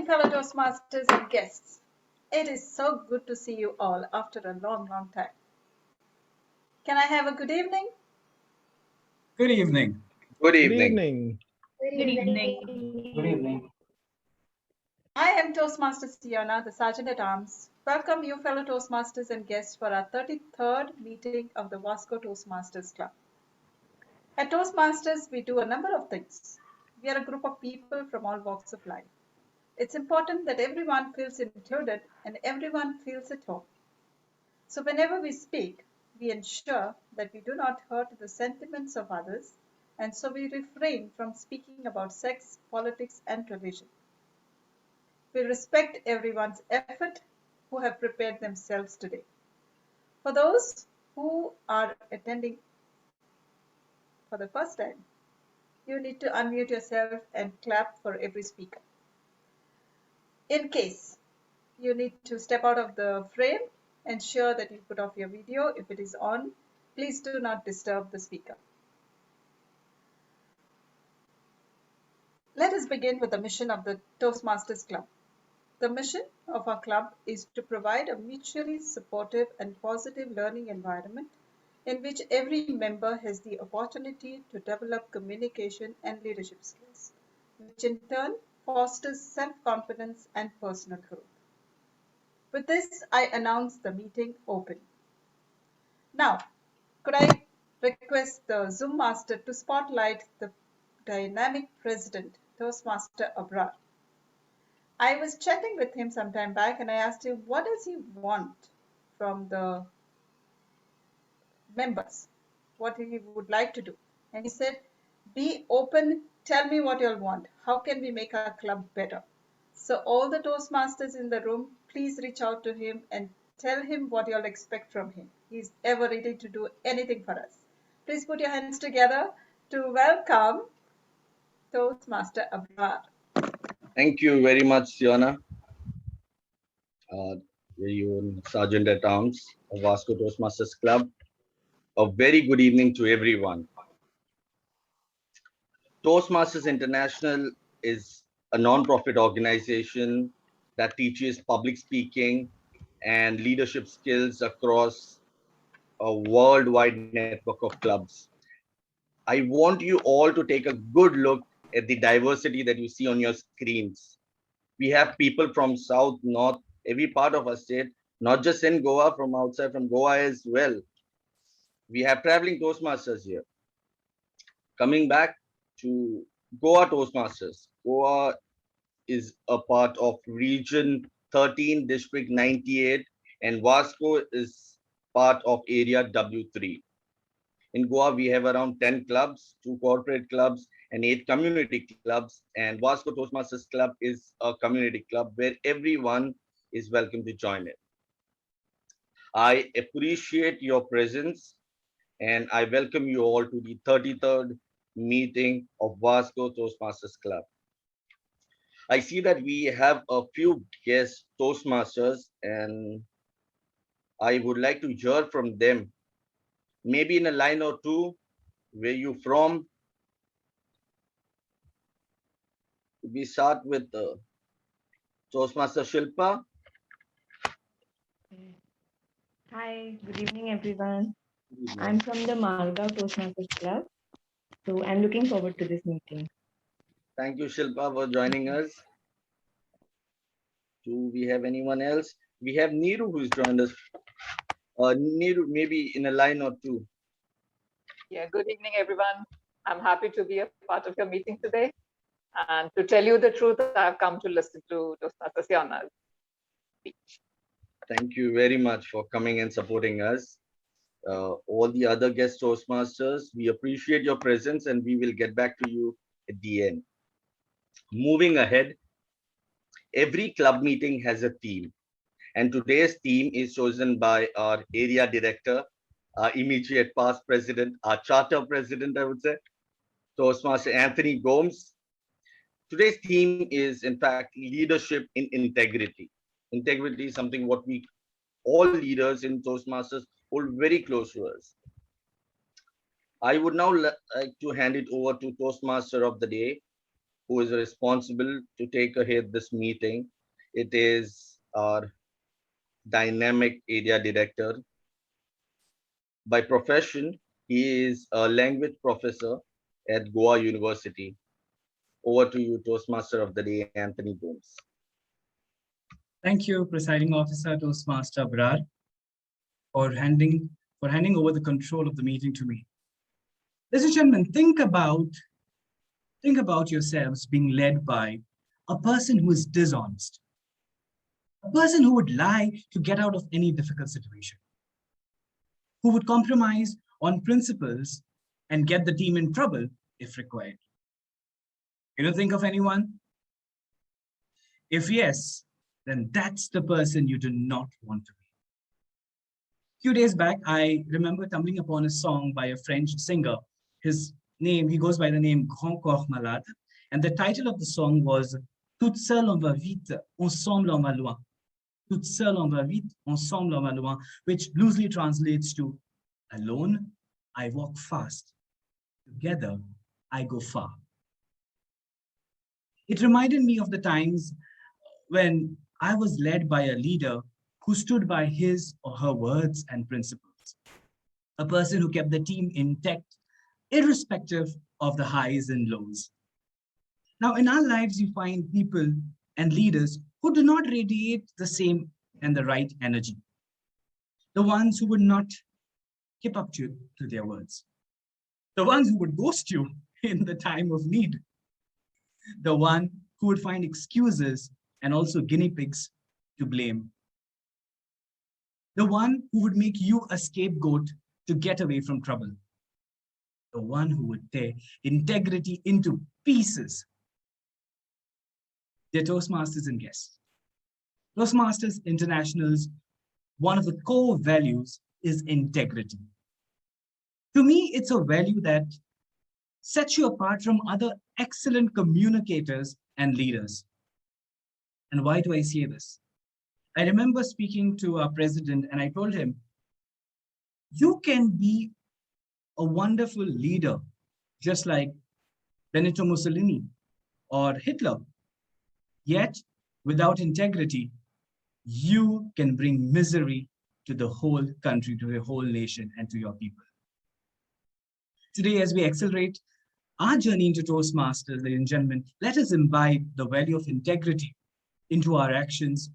evening, fellow Toastmasters and guests. It is so good to see you all after a long, long time. Can I have a good evening? Good evening. Good Good evening. evening. Good evening. Good evening. I am Toastmaster Siona, the Sergeant at Arms. Welcome you, fellow Toastmasters and guests, for our 33rd meeting of the Wasco Toastmasters Club. At Toastmasters, we do a number of things. We are a group of people from all walks of life. It's important that everyone feels included and everyone feels at home. So whenever we speak, we ensure that we do not hurt the sentiments of others, and so we refrain from speaking about sex, politics, and religion. We respect everyone's effort who have prepared themselves today. For those who are attending for the first time, you need to unmute yourself and clap for every speaker. In case you need to step out of the frame, ensure that you put off your video. If it is on, please do not disturb the speaker. Let us begin with the mission of the Toastmasters Club. The mission of our club is to provide a mutually supportive and positive learning environment in which every member has the opportunity to develop communication and leadership skills, which in turn fosters self-confidence and personal growth. With this, I announce the meeting open. Now, could I request the Zoom master to spotlight the dynamic president, Toastmaster Abrar. I was chatting with him some time back and I asked him, what does he want from the members? What he would like to do? And he said, be open, tell me what you'll want. How can we make our club better? So all the Toastmasters in the room, please reach out to him and tell him what you'll expect from him. He's ever ready to do anything for us. Please put your hands together to welcome Toastmaster Abrar. Thank you very much, Siona. Your own Sergeant at Arms of Vasco Toastmasters Club. A very good evening to everyone. Toastmasters International is a non-profit organization that teaches public speaking and leadership skills across a worldwide network of clubs. I want you all to take a good look at the diversity that you see on your screens. We have people from South, North, every part of our state, not just in Goa, from outside, from Goa as well. We have traveling Toastmasters here. Coming back to Goa Toastmasters. Goa is a part of Region 13, District 98, and Vasco is part of Area W3. In Goa, we have around 10 clubs, 2 corporate clubs, and 8 community clubs. And Vasco Toastmasters Club is a community club where everyone is welcome to join it. I appreciate your presence and I welcome you all to the 33rd meeting of Vasco Toastmasters Club. I see that we have a few guest Toastmasters and I would like to hear from them. Maybe in a line or two, where you from? We start with Toastmaster Shilpa. Hi, good evening, everyone. I'm from the Margao Toastmasters Club, so I'm looking forward to this meeting. Thank you, Shilpa, for joining us. Do we have anyone else? We have Neeru who's joined us. Neeru, maybe in a line or two. Yeah, good evening, everyone. I'm happy to be a part of your meeting today. And to tell you the truth, I've come to listen to Toastmaster Siona's speech. Thank you very much for coming and supporting us. All the other guest Toastmasters, we appreciate your presence and we will get back to you at the end. Moving ahead, every club meeting has a theme. And today's theme is chosen by our area director, our immediate past president, our charter president, I would say, Toastmaster Anthony Gomes. Today's theme is, in fact, leadership in integrity. Integrity is something what we all leaders in Toastmasters hold very close to us. I would now like to hand it over to Toastmaster of the day, who is responsible to take ahead this meeting. It is our dynamic area director. By profession, he is a language professor at Goa University. Over to you, Toastmaster of the Day, Anthony Gomes. Thank you, Presiding Officer Toastmaster Abrar, for handing over the control of the meeting to me. Ladies and gentlemen, think about yourselves being led by a person who is dishonest, a person who would lie to get out of any difficult situation, who would compromise on principles and get the team in trouble if required. You don't think of anyone? If yes, then that's the person you do not want to be. A few days back, I remember stumbling upon a song by a French singer. He goes by the name Grand Corps Malade, and the title of the song was Toute seule on va vite, ensemble on va loin. Toute seule on va vite, ensemble on va loin, which loosely translates to alone, I walk fast. Together, I go far. It reminded me of the times when I was led by a leader who stood by his or her words and principles, a person who kept the team intact, irrespective of the highs and lows. Now, in our lives, you find people and leaders who do not radiate the same and the right energy, the ones who would not keep up to their words, the ones who would ghost you in the time of need, the one who would find excuses and also guinea pigs to blame, the one who would make you a scapegoat to get away from trouble, the one who would tear integrity into pieces. Dear Toastmasters and guests, Toastmasters International's one of the core values is integrity. To me, it's a value that sets you apart from other excellent communicators and leaders. And why do I say this? I remember speaking to our president and I told him, you can be a wonderful leader, just like Benito Mussolini or Hitler. Yet, without integrity, you can bring misery to the whole country, to the whole nation, and to your people. Today, as we accelerate our journey into Toastmasters, ladies and gentlemen, let us imbibe the value of integrity into our actions,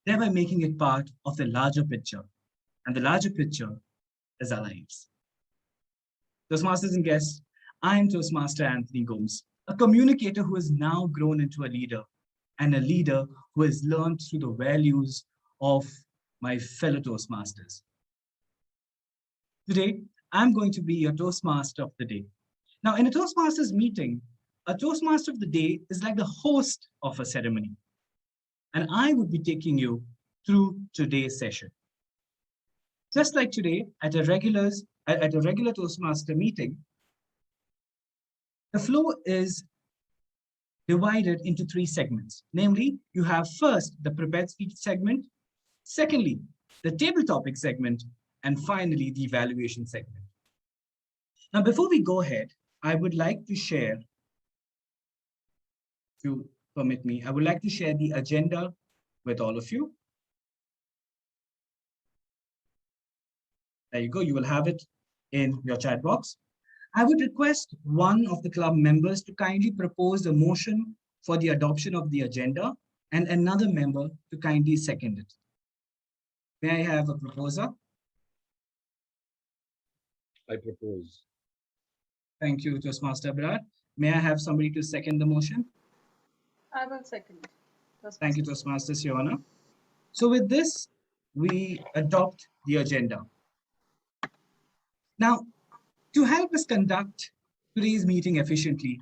thereby making it part of the larger picture. And the larger picture is our lives. Toastmasters and guests, I am Toastmaster Anthony Gomes, a communicator who has now grown into a leader, and a leader who has learned through the values of my fellow Toastmasters. Today, I'm going to be your Toastmaster of the Day. Now, in a Toastmasters meeting, a Toastmaster of the Day is like the host of a ceremony. And I would be taking you through today's session. Just like today, at a regular Toastmaster meeting, the flow is divided into 3 segments. Namely, you have first the prepared speech segment, secondly, the table topic segment, and finally, the evaluation segment. Now, before we go ahead, I would like to share, if you permit me, I would like to share the agenda with all of you. There you go, you will have it in your chat box. I would request one of the club members to kindly propose a motion for the adoption of the agenda and another member to kindly second it. May I have a proposer? I propose. Thank you, Toastmaster Abrar. May I have somebody to second the motion? I will second. Thank you, Toastmaster Siona. So with this, we adopt the agenda. Now, to help us conduct today's meeting efficiently,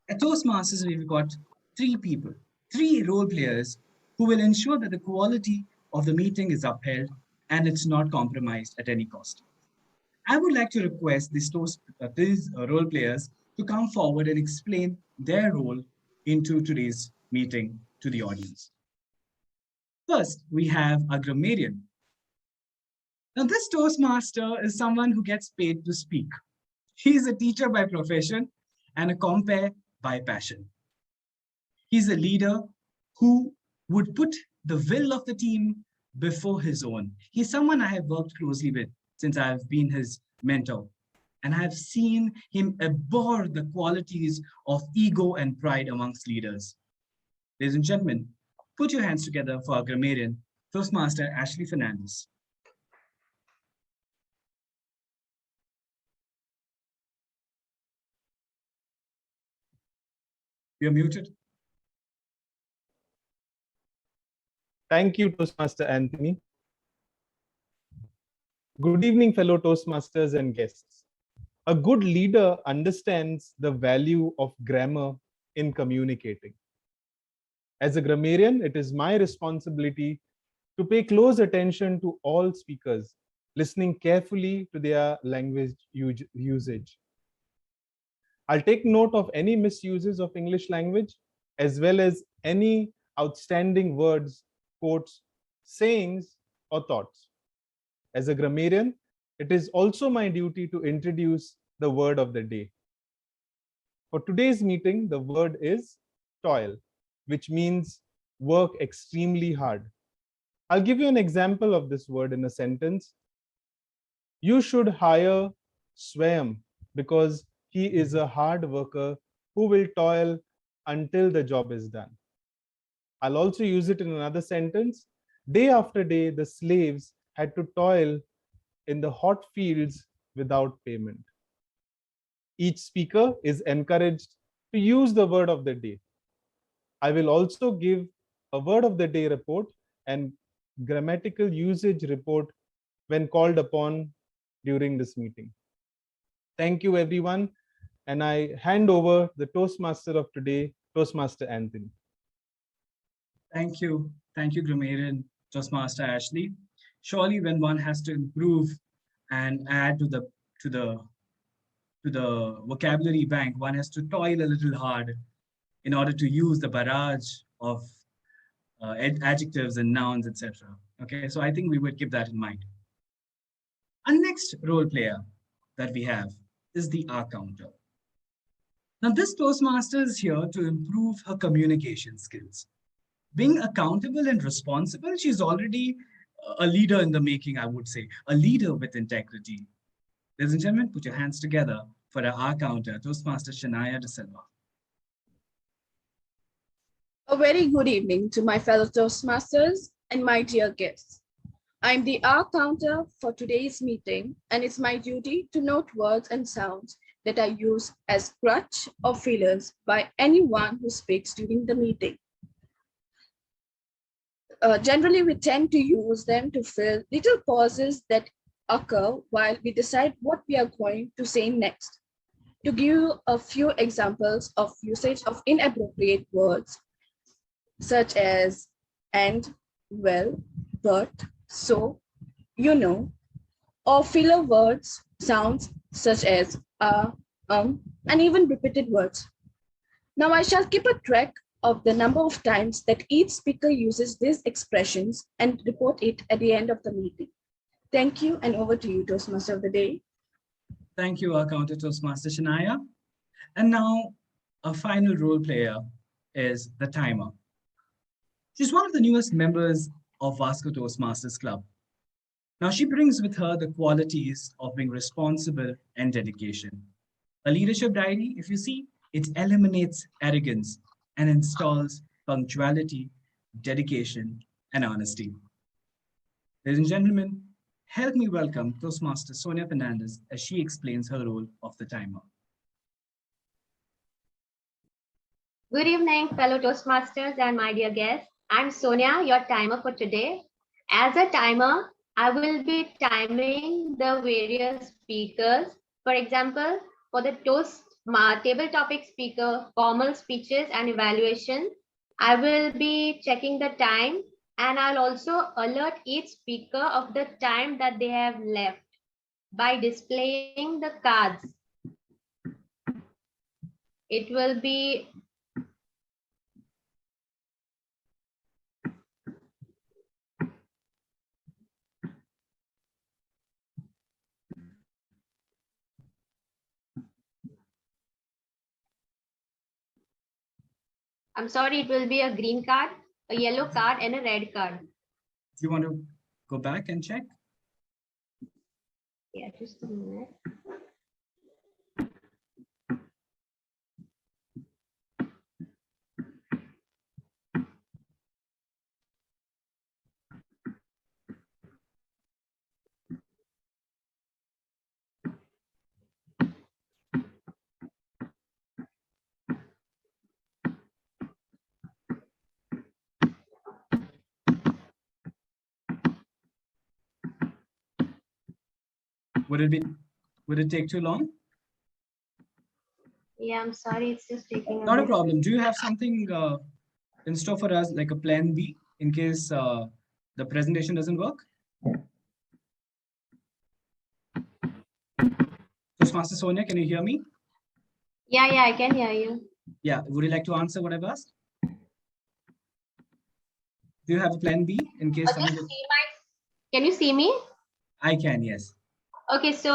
at Toastmasters, we've got 3 people, 3 role players who will ensure that the quality of the meeting is upheld and it's not compromised at any cost. I would like to request these role players to come forward and explain their role into today's meeting to the audience. First, we have a grammarian. Now, this Toastmaster is someone who gets paid to speak. He is a teacher by profession and a compere by passion. He's a leader who would put the will of the team before his own. He's someone I have worked closely with since I've been his mentor. And I've seen him abhor the qualities of ego and pride amongst leaders. Ladies and gentlemen, put your hands together for our grammarian, Toastmaster Ashley Fernandez. You're muted. Thank you, Toastmaster Anthony. Good evening, fellow Toastmasters and guests. A good leader understands the value of grammar in communicating. As a grammarian, it is my responsibility to pay close attention to all speakers, listening carefully to their language usage. I'll take note of any misuses of English language, as well as any outstanding words, quotes, sayings, or thoughts. As a grammarian, it is also my duty to introduce the word of the day. For today's meeting, the word is toil, which means work extremely hard. I'll give you an example of this word in a sentence. You should hire Swayam because he is a hard worker who will toil until the job is done. I'll also use it in another sentence. Day after day, the slaves had to toil in the hot fields without payment. Each speaker is encouraged to use the word of the day. I will also give a word of the day report and grammatical usage report when called upon during this meeting. Thank you, everyone. And I hand over the Toastmaster of today, Toastmaster Anthony. Thank you. Thank you, grammarian Toastmaster Ashley. Surely when one has to improve and add to the vocabulary bank, one has to toil a little hard in order to use the barrage of adjectives and nouns, etc. Okay, so I think we would keep that in mind. Our next role player that we have is the R counter. Now, this Toastmaster is here to improve her communication skills. Being accountable and responsible, she's already a leader in the making, I would say, a leader with integrity. Ladies and gentlemen, put your hands together for our R counter, Toastmaster Shania De Silva. A very good evening to my fellow Toastmasters and my dear guests. I'm the R counter for today's meeting, and it's my duty to note words and sounds that are used as crutch or fillers by anyone who speaks during the meeting. Generally, we tend to use them to fill little pauses that occur while we decide what we are going to say next. To give you a few examples of usage of inappropriate words, such as and, well, but, so, you know, or filler words, sounds such as and even repeated words. Now I shall keep a track of the number of times that each speaker uses these expressions and report it at the end of the meeting. Thank you, and over to you, Toastmaster of the day. Thank you, our counter Toastmaster Shania. And now our final role player is the timer. She's one of the newest members of Vasco Toastmasters Club. Now she brings with her the qualities of being responsible and dedication. A leadership diary, if you see, it eliminates arrogance and installs punctuality, dedication, and honesty. Ladies and gentlemen, help me welcome Toastmaster Sonia Fernandez as she explains her role of the timer. Good evening, fellow Toastmasters and my dear guests. I'm Sonia, your timer for today. As a timer, I will be timing the various speakers. For example, for the table topic speaker, formal speeches and evaluation, I will be checking the time, and I'll also alert each speaker of the time that they have left by displaying the cards. It will be I'm sorry, it will be a green card, a yellow card, and a red card. Do you want to go back and check? Yeah, just a minute. Would it take too long? Yeah, I'm sorry, it's just taking a Not a bit. problem. Do you have something in store for us, like a plan B, in case the presentation doesn't work? Toastmaster Sonia, can you hear me? Yeah, I can hear you. Yeah, would you like to answer what I've asked? Do you have a plan B in case something... Can you see me? I can, yes. Okay, so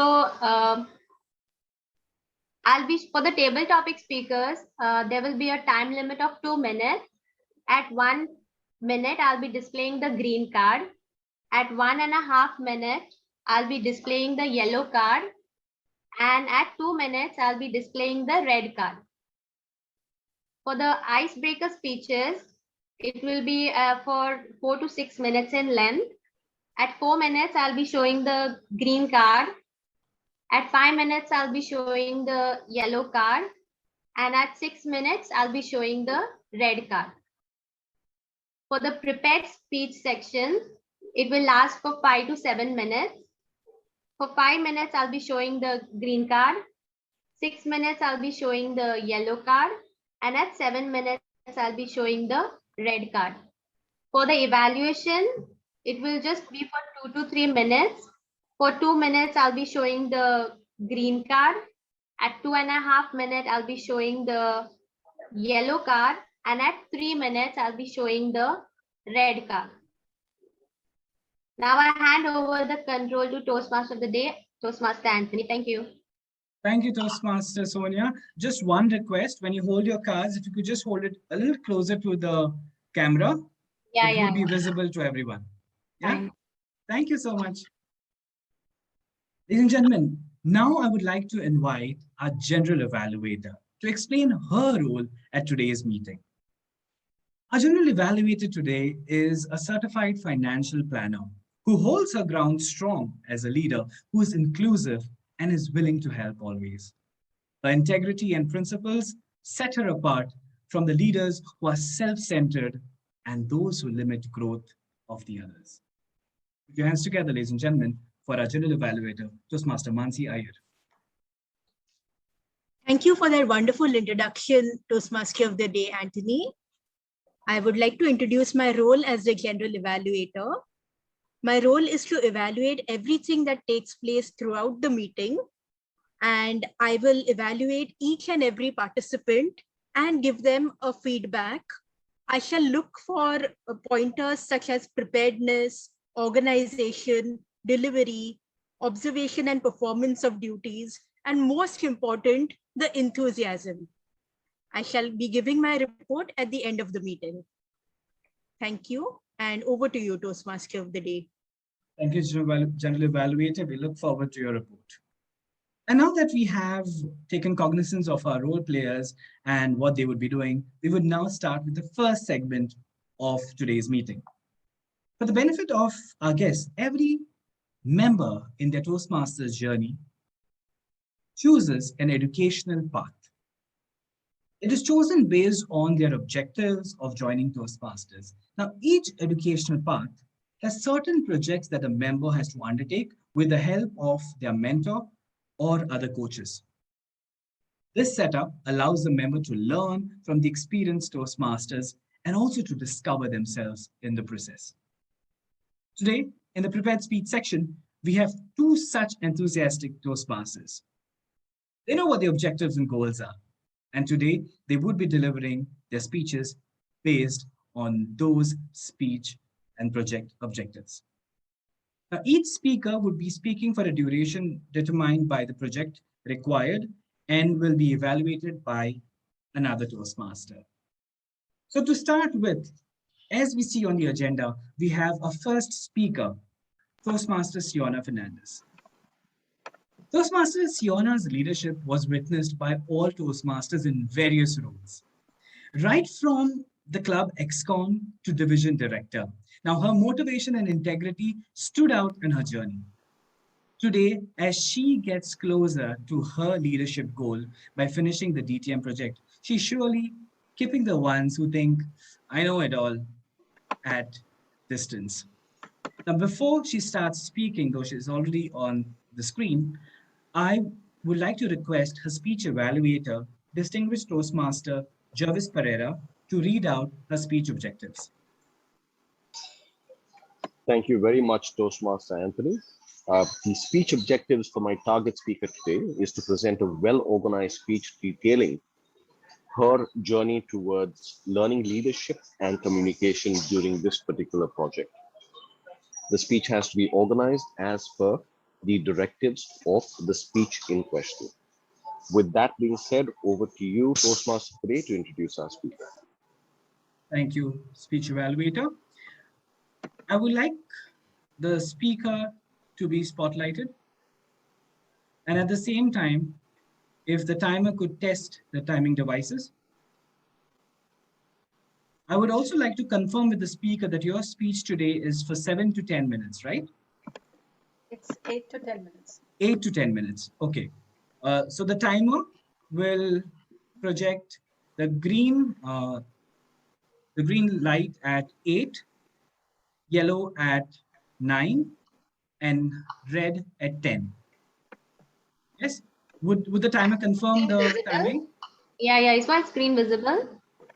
I'll be for the table topic speakers. There will be a time limit of 2 minutes. At 1 minute, I'll be displaying the green card. At 1.5 minutes, I'll be displaying the yellow card. And at 2 minutes, I'll be displaying the red card. For the icebreaker speeches, it will be for 4 to 6 minutes in length. At 4 minutes, I'll be showing the green card. At 5 minutes, I'll be showing the yellow card. And at 6 minutes, I'll be showing the red card. For the prepared speech section, it will last for 5 to 7 minutes. For 5 minutes, I'll be showing the green card. 6 minutes, I'll be showing the yellow card. And at 7 minutes, I'll be showing the red card. For the evaluation, it will just be for 2 to 3 minutes. For 2 minutes, I'll be showing the green card. At 2.5 minutes, I'll be showing the yellow card. And at 3 minutes, I'll be showing the red card. Now I hand over the control to Toastmaster of the day, Toastmaster Anthony. Thank you. Thank you, Toastmaster Sonia. Just one request, when you hold your cards, if you could just hold it a little closer to the camera, it would be visible to everyone. Yeah. Fine. Thank you so much. Ladies and gentlemen, now I would like to invite our general evaluator to explain her role at today's meeting. Our general evaluator today is a certified financial planner who holds her ground strong as a leader who is inclusive and is willing to help always. Her integrity and principles set her apart from the leaders who are self-centered and those who limit growth of the others. Put your hands together, ladies and gentlemen, for our general evaluator, Toastmaster Mansi Iyer. Thank you for that wonderful introduction, Toastmaster of the Day, Anthony. I would like to introduce my role as the general evaluator. My role is to evaluate everything that takes place throughout the meeting, and I will evaluate each and every participant and give them a feedback. I shall look for pointers such as preparedness, organization, delivery, observation and performance of duties, and most important, the enthusiasm. I shall be giving my report at the end of the meeting. Thank you, and over to you, Toastmaster of the Day. Thank you, General Evaluator. We look forward to your report. And now that we have taken cognizance of our role players and what they would be doing, we would now start with the first segment of today's meeting. For the benefit of our guests, every member in their Toastmasters journey chooses an educational path. It is chosen based on their objectives of joining Toastmasters. Now, each educational path has certain projects that a member has to undertake with the help of their mentor or other coaches. This setup allows the member to learn from the experienced Toastmasters and also to discover themselves in the process. Today, in the prepared speech section, we have two such enthusiastic Toastmasters. They know what their objectives and goals are, and today they would be delivering their speeches based on those speech and project objectives. Now, each speaker would be speaking for a duration determined by the project required and will be evaluated by another Toastmaster. So to start with, as we see on the agenda, we have a first speaker, Toastmaster Siona Fernandez. Toastmaster Siona's leadership was witnessed by all Toastmasters in various roles, right from the club ex-con to division director. Now, her motivation and integrity stood out in her journey. Today, as she gets closer to her leadership goal by finishing the DTM project, she's surely keeping the ones who think, I know it all, at distance. Now, before she starts speaking, though she's already on the screen, I would like to request her speech evaluator, distinguished Toastmaster Jervis Pereira, to read out her speech objectives. Thank you very much, Toastmaster Anthony. The speech objectives for my target speaker today is to present a well-organized speech detailing her journey towards learning leadership and communication during this particular project. The speech has to be organized as per the directives of the speech in question. With that being said, over to you, Toastmaster Pereira, to introduce our speaker. Thank you, speech evaluator. I would like the speaker to be spotlighted. And at the same time, if the timer could test the timing devices. I would also like to confirm with the speaker that your speech today is for 7 to 10 minutes, right? It's 8 to 10 minutes. 8 to 10 minutes, okay. So the timer will project the green light at 8, yellow at 9, and red at 10. Yes, would the timer confirm the timing? Yeah, is my screen visible?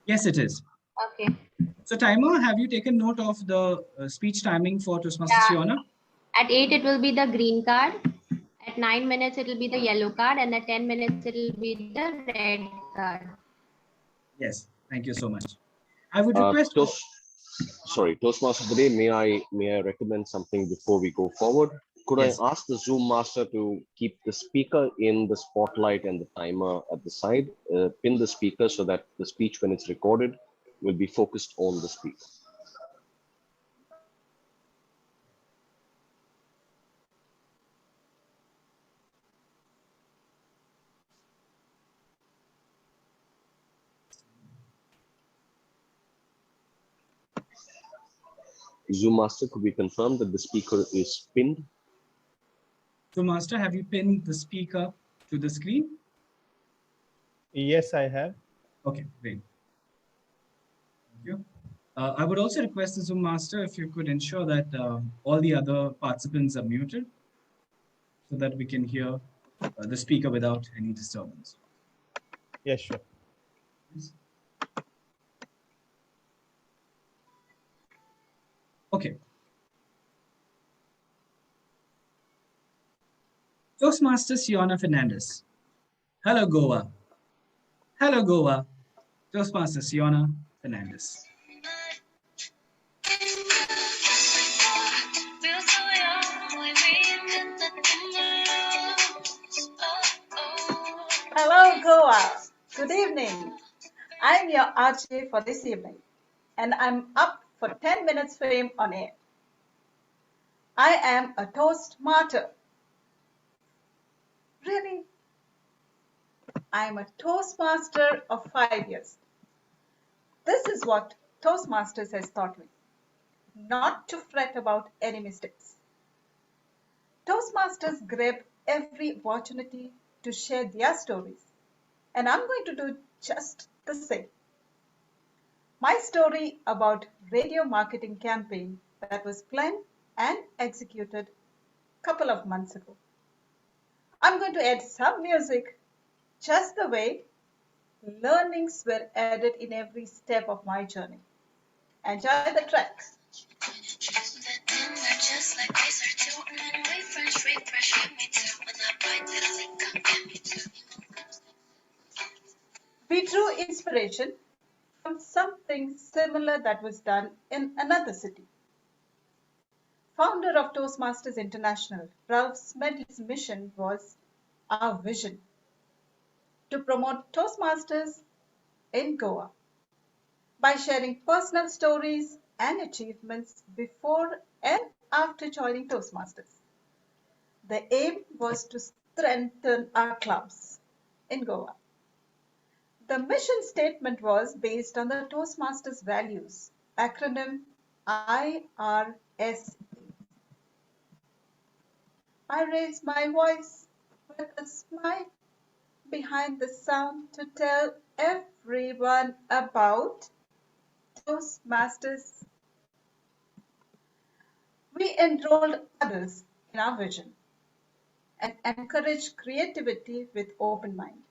Yes, it is. Okay. So timer, have you taken note of the speech timing for Toastmaster Siona? At 8, it will be the green card. At 9 minutes, it will be the yellow card. And at 10 minutes, it will be the red card. Yes, thank you so much. I would request... Toastmaster today, may I recommend something before we go forward? Could I ask the Zoom master to keep the speaker in the spotlight and the timer at the side, pin the speaker so that the speech, when it's recorded, will be focused on the speaker. Zoom master, could we confirm that the speaker is pinned? Zoom master, have you pinned the speaker to the screen? Yes, I have. Okay, great. Thank you. I would also request the Zoom master if you could ensure that all the other participants are muted so that we can hear the speaker without any disturbance. Yes, sure. Yes. Okay. Toastmaster Siona Fernandez. Hello, Goa. Hello, Goa. Toastmaster Siona Fernandez. Hello, Goa. Good evening. I'm your RJ for this evening, and I'm up for 10 minutes fame on air. I am a Toastmaster. Really? I'm a Toastmaster of 5 years. This is what Toastmasters has taught me, not to fret about any mistakes. Toastmasters grab every opportunity to share their stories, and I'm going to do just the same. My story about radio marketing campaign that was planned and executed a couple of months ago. I'm going to add some music just the way learnings were added in every step of my journey. Enjoy the track. We drew inspiration from something similar that was done in another city. Founder of Toastmasters International, Ralph Smedley's mission was our vision to promote Toastmasters in Goa. by sharing personal stories and achievements before and after joining Toastmasters. The aim was to strengthen our clubs in Goa. The mission statement was based on the Toastmasters values, acronym IRSE. I raise my voice with a smile behind the sound to tell everyone about Toastmasters. We enrolled others in our vision and encouraged creativity with open mind.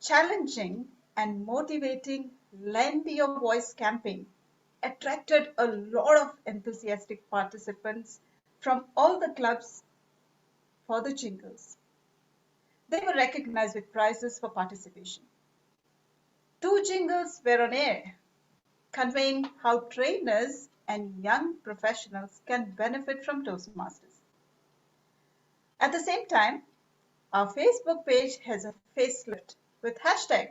Challenging and motivating Lend Your Voice campaign attracted a lot of enthusiastic participants from all the clubs for the jingles. They were recognized with prizes for participation. 2 jingles were on air, conveying how trainers and young professionals can benefit from Toastmasters. At the same time, our Facebook page has a facelift with hashtag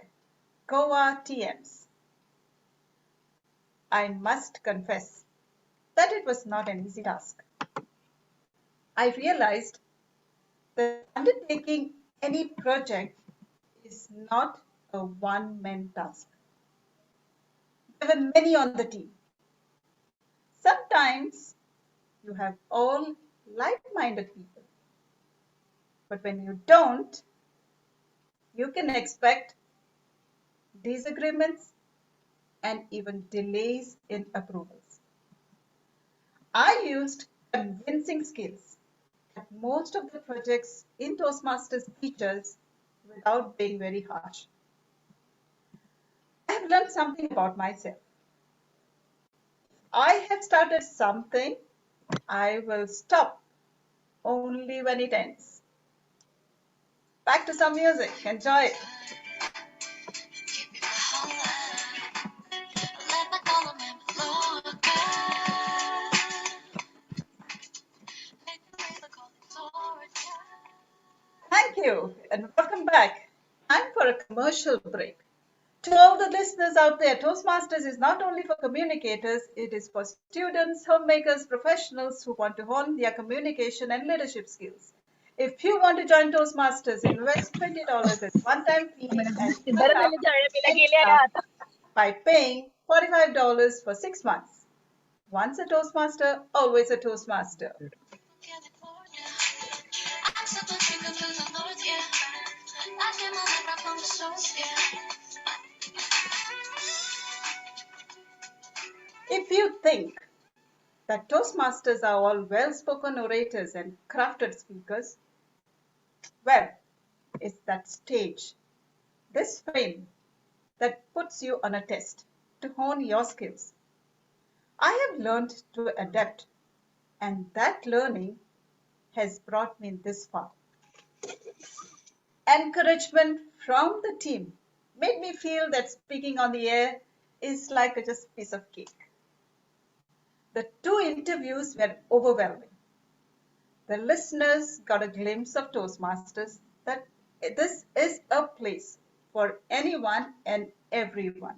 GoaTMs. I must confess that it was not an easy task. I realized that undertaking any project is not a one-man task. There were many on the team. Sometimes you have all like-minded people. But when you don't, you can expect disagreements and even delays in approvals. I used convincing skills at most of the projects in Toastmasters features without being very harsh. I have learned something about myself. I have started something, I will stop only when it ends. Back to some music. Enjoy. Thank you and welcome back. Time for a commercial break. To all the listeners out there, Toastmasters is not only for communicators, it is for students, homemakers, professionals who want to hone their communication and leadership skills. If you want to join Toastmasters, invest $20 as one-time fee and sign up by paying $45 for 6 months. Once a Toastmaster, always a Toastmaster. If you think that Toastmasters are all well-spoken orators and crafted speakers, well, it's that stage, this frame, that puts you on a test to hone your skills. I have learned to adapt, and that learning has brought me this far. Encouragement from the team made me feel that speaking on the air is like just a piece of cake. The 2 interviews were overwhelming. The listeners got a glimpse of Toastmasters that this is a place for anyone and everyone.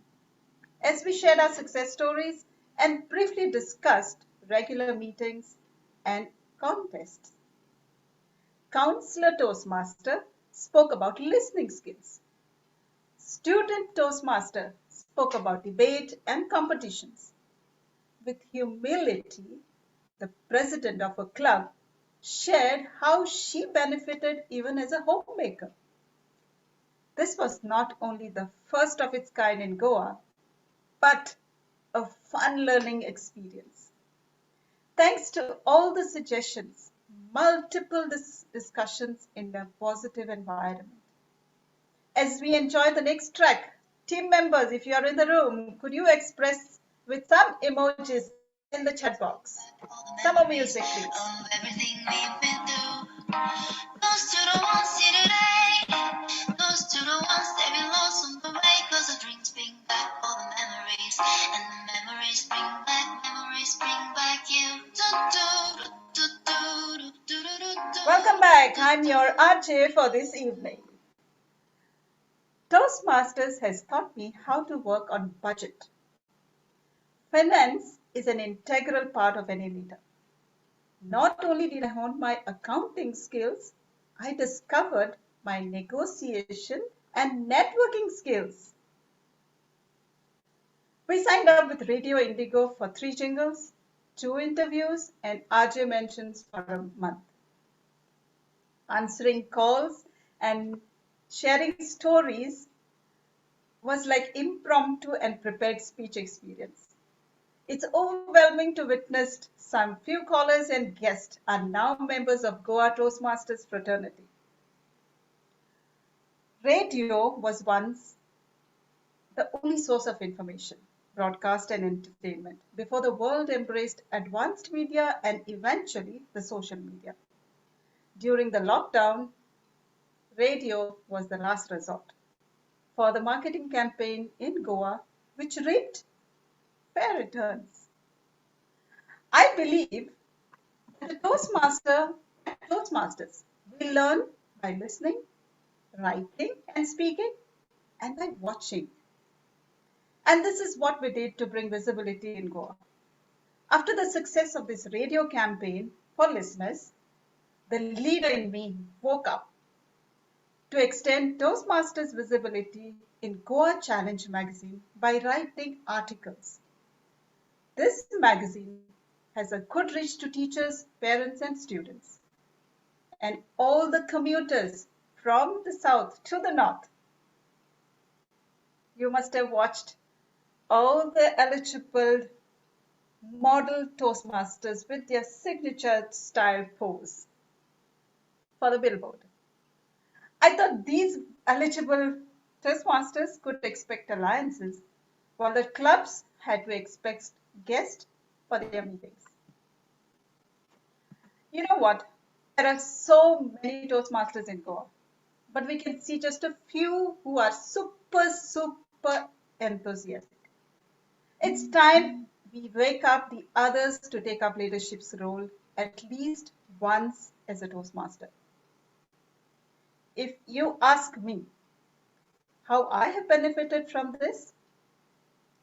As we shared our success stories and briefly discussed regular meetings and contests. Counselor Toastmaster spoke about listening skills. Student Toastmaster spoke about debate and competitions. With humility, the president of a club shared how she benefited even as a homemaker. This was not only the first of its kind in Goa, but a fun learning experience. Thanks to all the suggestions, multiple discussions in a positive environment. As we enjoy the next track, team members, if you are in the room, could you express with some emojis in the chat box? Some more music, please. Everything we've been through. Those to the ones here today. Those to the ones that we lost on the way. Cause the dreams bring back all the memories. And the memories bring back you. Welcome back. I'm your RJ for this evening. Toastmasters has taught me how to work on budget Finance is an integral part of any leader. Not only did I hone my accounting skills, I discovered my negotiation and networking skills. We signed up with Radio Indigo for 3 jingles, 2 interviews, and RJ mentions for a month. Answering calls and sharing stories was like impromptu and prepared speech experience. It's overwhelming to witness some few callers and guests are now members of Goa Toastmasters fraternity. Radio was once the only source of information, broadcast and entertainment before the world embraced advanced media and eventually the social media. During the lockdown, radio was the last resort for the marketing campaign in Goa, which reaped fair returns. I believe that the Toastmasters, we learn by listening, writing and speaking, and by watching. And this is what we did to bring visibility in Goa. After the success of this radio campaign for listeners, the leader in me woke up to extend Toastmasters visibility in Goa Challenge magazine by writing articles. This magazine has a good reach to teachers, parents, and students. And all the commuters from the south to the north. You must have watched all the eligible model Toastmasters with their signature style pose for the billboard. I thought these eligible Toastmasters could expect alliances, while the clubs had to expect guests for their meetings. You know what? There are so many Toastmasters in Goa, but we can see just a few who are super enthusiastic. It's time we wake up the others to take up leadership's role at least once as a Toastmaster. If you ask me how I have benefited from this,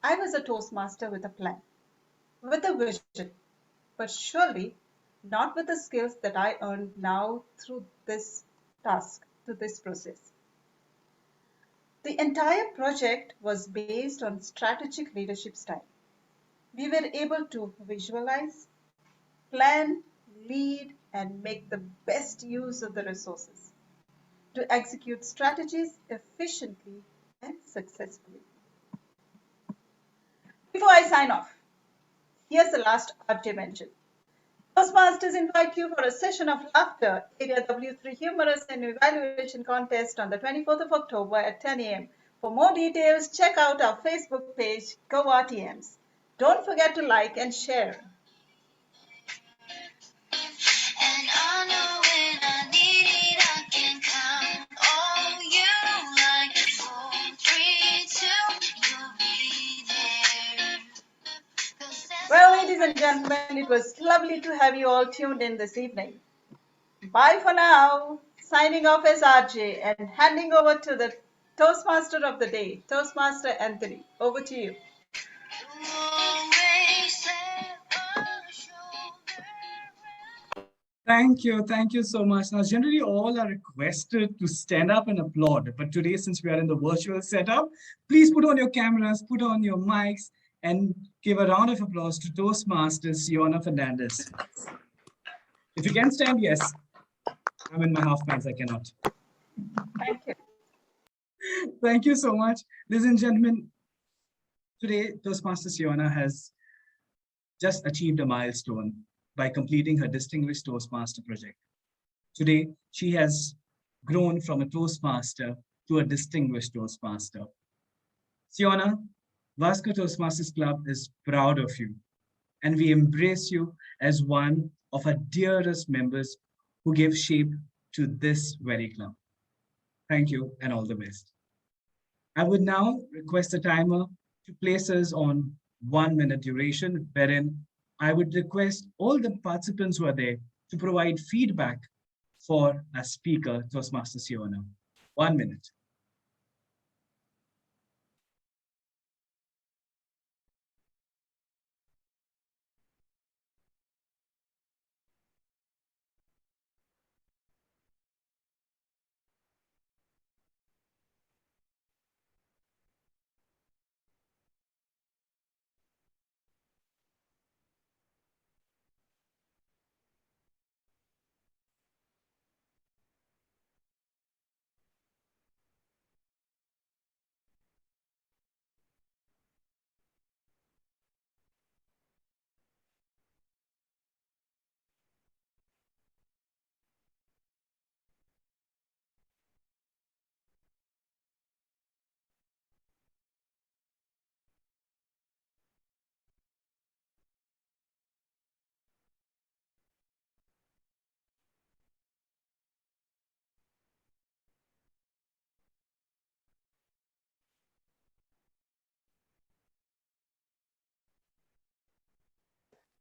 I was a Toastmaster with a plan, with a vision, but surely not with the skills that I earned now through this task, through this process. The entire project was based on strategic leadership style. We were able to visualize, plan, lead, and make the best use of the resources to execute strategies efficiently and successfully. Before I sign off, here's the last RJ mention. Toastmasters invite you for a session of laughter, Area W3 Humorous and Evaluation Contest on the 24th of October at 10 a.m. For more details, check out our Facebook page, Goa TMs. Don't forget to like and share. And I know when I need it, I can count on you like 4, 3, 2, you'll be there. Well, ladies and gentlemen, it was lovely to have you all tuned in this evening. Bye for now. Signing off as RJ and handing over to the Toastmaster of the day, Toastmaster Anthony. Over to you. Thank you so much. Now, generally all are requested to stand up and applaud, but today, since we are in the virtual setup, please put on your cameras, put on your mics, and give a round of applause to Toastmaster Siona Fernandez. If you can stand, yes. I'm in my half pants, I cannot. Thank you. Thank you so much. Ladies and gentlemen, today Toastmaster Siona has just achieved a milestone by completing her Distinguished Toastmaster project. Today, she has grown from a Toastmaster to a Distinguished Toastmaster. Siona, Vasco Toastmasters Club is proud of you, and we embrace you as one of our dearest members who gave shape to this very club. Thank you and all the best. I would now request the timer to place us on 1 minute duration, wherein I would request all the participants who are there to provide feedback for our speaker, Toastmaster Siona. 1 minute.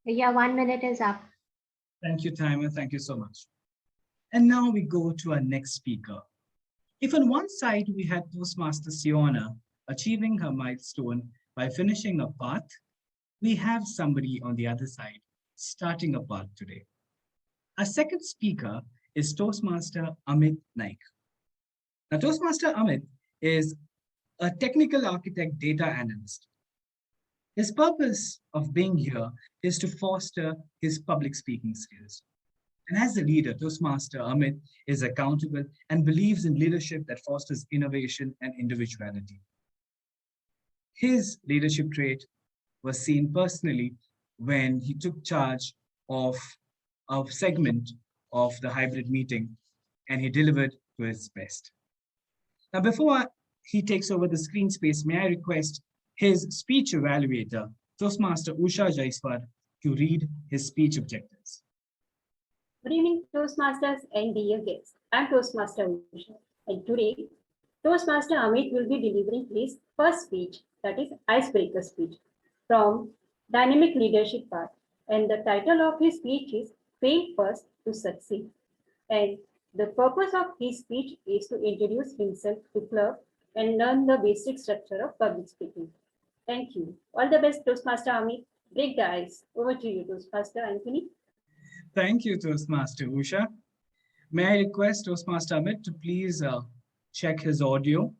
Yeah, 1 minute is up. Thank you, Timer. Thank you so much. And now we go to our next speaker. If on one side we had Toastmaster Siona achieving her milestone by finishing a path, we have somebody on the other side starting a path today. Our second speaker is Toastmaster Amit Naik. Now, Toastmaster Amit is a technical architect data analyst. His purpose of being here is to foster his public speaking skills. And as a leader, Toastmaster Amit is accountable and believes in leadership that fosters innovation and individuality. His leadership trait was seen personally when he took charge of a segment of the hybrid meeting and he delivered to his best. Now, before he takes over the screen space, may I request his speech evaluator, Toastmaster Usha Jaiswal, to read his speech objectives. Good evening, Toastmasters and dear guests. I'm Toastmaster Usha, and today, Toastmaster Amit will be delivering his first speech, that is Icebreaker speech, from Dynamic Leadership Path. And the title of his speech is Fail First to Succeed. And the purpose of his speech is to introduce himself to club and learn the basic structure of public speaking. Thank you. All the best, Toastmaster Amit. Break the ice. Over to you, Toastmaster Anthony. Thank you, Toastmaster Usha. May I request Toastmaster Amit to please check his audio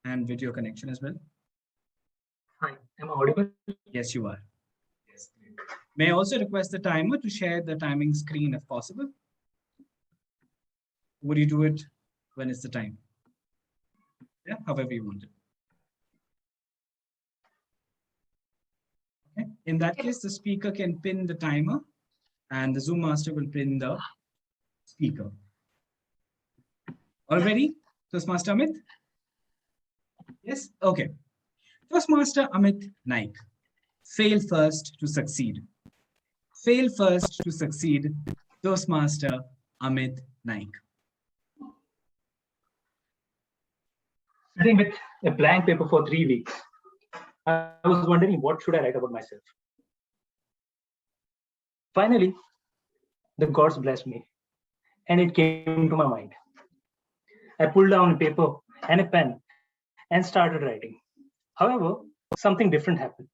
and video connection as well? Hi, am I audible? Yes, you are. Yes. May I also request the timer to share the timing screen if possible? Would you do it when it's the time? Yeah, however you want it. Okay. In that case, the speaker can pin the timer and the Zoom master will pin the speaker. All ready? Toastmaster Amit? Yes? Okay. Toastmaster Amit Naik. Fail first to succeed. Fail first to succeed. Toastmaster Amit Naik. Sitting with a blank paper for 3 weeks, I was wondering what should I write about myself. Finally, the gods blessed me and it came to my mind. I pulled down a paper and a pen and started writing. However, something different happened.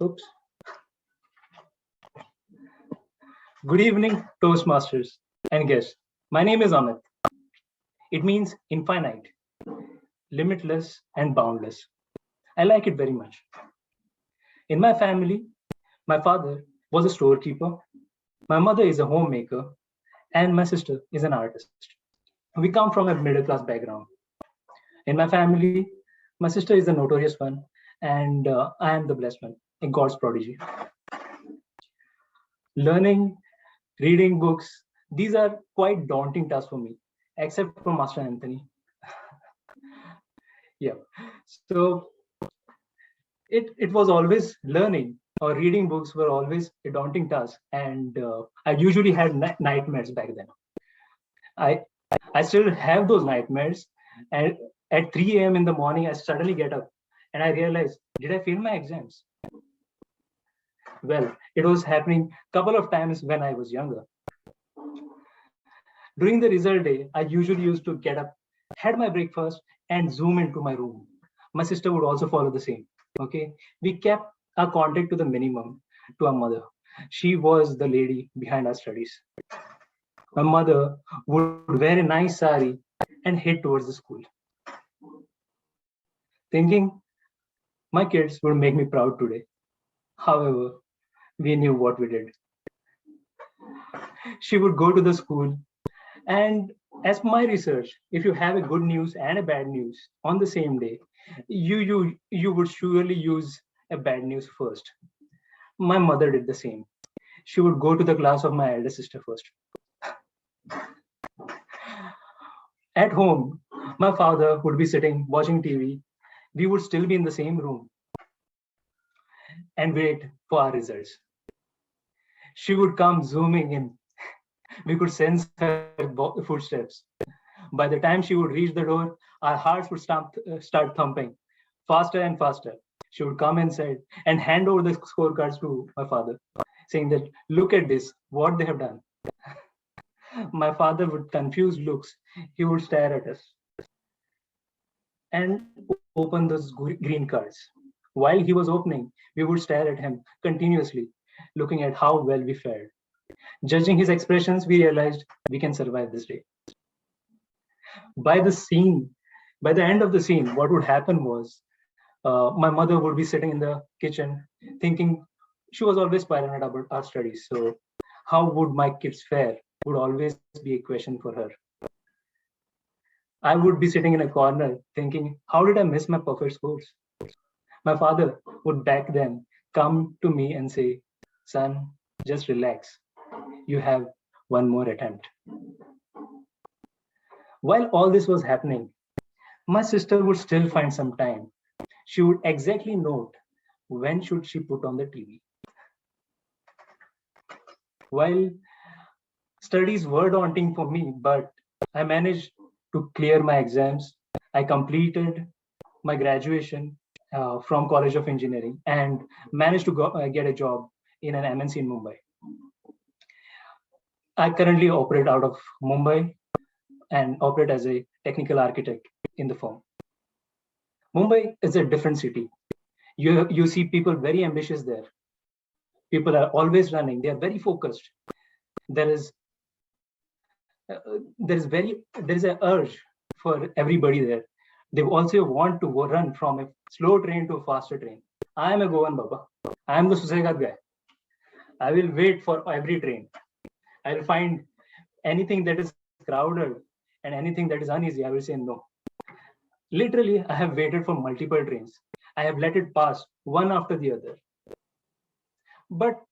Oops. Good evening, Toastmasters and guests. My name is Amit. It means infinite, limitless, and boundless. I like it very much. In my family, my father was a storekeeper, my mother is a homemaker, and my sister is an artist. We come from a middle-class background. In my family, my sister is the notorious one, and I am the blessed one, a God's prodigy. Learning, reading books, these are quite daunting tasks for me, except for Master Anthony. Yeah, so it was always learning or reading books were always a daunting task, and I usually had nightmares back then. I still have those nightmares, and at 3 a.m. in the morning, I suddenly get up and I realize, did I fail my exams? Well, it was happening a couple of times when I was younger. During the result day, I usually used to get up, had my breakfast, and zoom into my room. My sister would also follow the same. Okay, we kept our contact to the minimum to our mother. She was the lady behind our studies. My mother would wear a nice sari and head towards the school, thinking my kids would make me proud today. However, we knew what we did. She would go to the school, and as per my research, if you have a good news and a bad news on the same day, you would surely use a bad news first. My mother did the same. She would go to the class of my elder sister first. At home, my father would be sitting watching TV. We would still be in the same room and wait for our results. She would come zooming in. We could sense her footsteps. By the time she would reach the door, our hearts would start thumping faster and faster. she would come inside and hand over the scorecards to my father, saying that, look at this, what they have done. My father would confused looks. He would stare at us and open those green cards. While he was opening, we would stare at him continuously, looking at how well we fared. Judging his expressions, we realized we can survive this day. By the end of the scene, what would happen was my mother would be sitting in the kitchen thinking, she was always paranoid about our studies. So how would my kids fare would always be a question for her. I would be sitting in a corner thinking, how did I miss my perfect scores? My father would back then come to me and say, son, just relax. You have one more attempt. While all this was happening, my sister would still find some time. She would exactly note when should she put on the TV. While studies were daunting for me, but I managed to clear my exams. I completed my graduation from College of Engineering and managed to get a job in an MNC in Mumbai. I currently operate out of Mumbai and operate as a technical architect in the firm. Mumbai is a different city. You see people very ambitious there. People are always running. They are very focused. There is an urge for everybody there. They also want to run from a slow train to a faster train. I am a Goan Baba. I am the Susegat guy. I will wait for every train. I will find anything that is crowded and anything that is uneasy. I will say no. Literally, I have waited for multiple trains. I have let it pass one after the other. But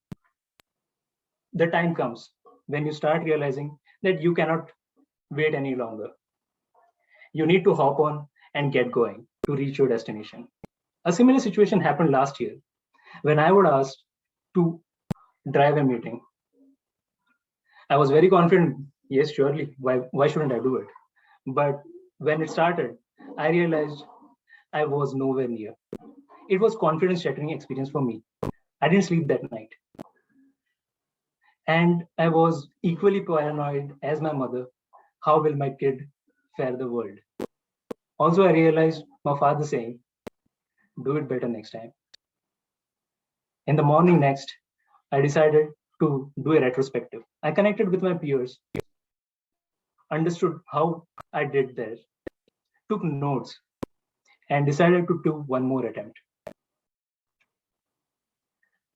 the time comes when you start realizing that you cannot wait any longer. You need to hop on and get going to reach your destination. A similar situation happened last year when I was asked to drive a meeting. I was very confident, yes, surely, why shouldn't I do it? But when it started, I realized I was nowhere near. It was confidence-shattering experience for me. I didn't sleep that night. And I was equally paranoid as my mother. How will my kid fare the world? Also, I realized my father saying, do it better next time. In the morning next, I decided to do a retrospective. I connected with my peers, understood how I did there, took notes, and decided to do one more attempt.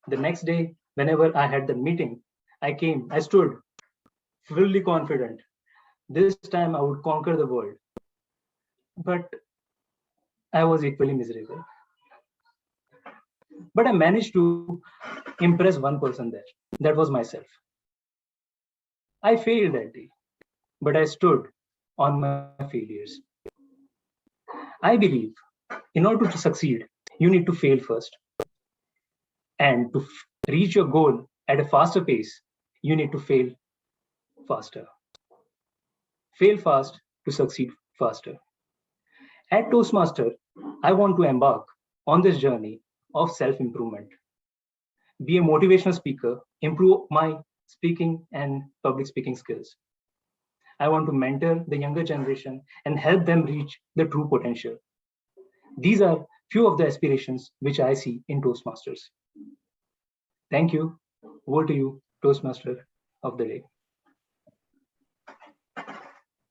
The next day, whenever I had the meeting, I stood fully confident. This time I would conquer the world. But I was equally miserable. But I managed to impress one person there. That was myself. I failed that day, but I stood on my failures. I believe in order to succeed, you need to fail first. And to reach your goal at a faster pace, you need to fail faster. Fail fast to succeed faster. At Toastmaster, I want to embark on this journey of self-improvement. Be a motivational speaker, improve my speaking and public speaking skills. I want to mentor the younger generation and help them reach the true potential. These are few of the aspirations which I see in Toastmasters. Thank you. Over to you, Toastmaster of the day.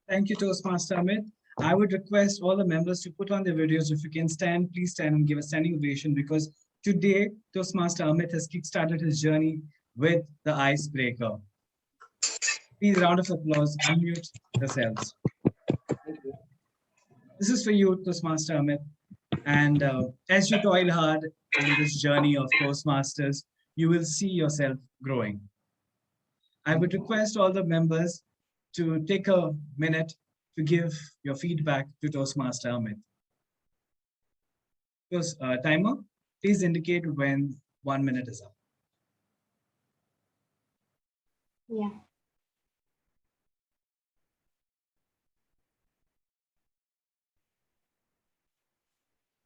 Thank you, Toastmaster Amit. I would request all the members to put on their videos. If you can stand, please stand and give a standing ovation, because today Toastmaster Amit has kickstarted his journey with the icebreaker. Please, round of applause, unmute yourselves. This is for you, Toastmaster Amit. And as you toil hard in this journey of Toastmasters, you will see yourself growing. I would request all the members to take a minute to give your feedback to Toastmaster Amit. Timer, please indicate when 1 minute is up. Yeah.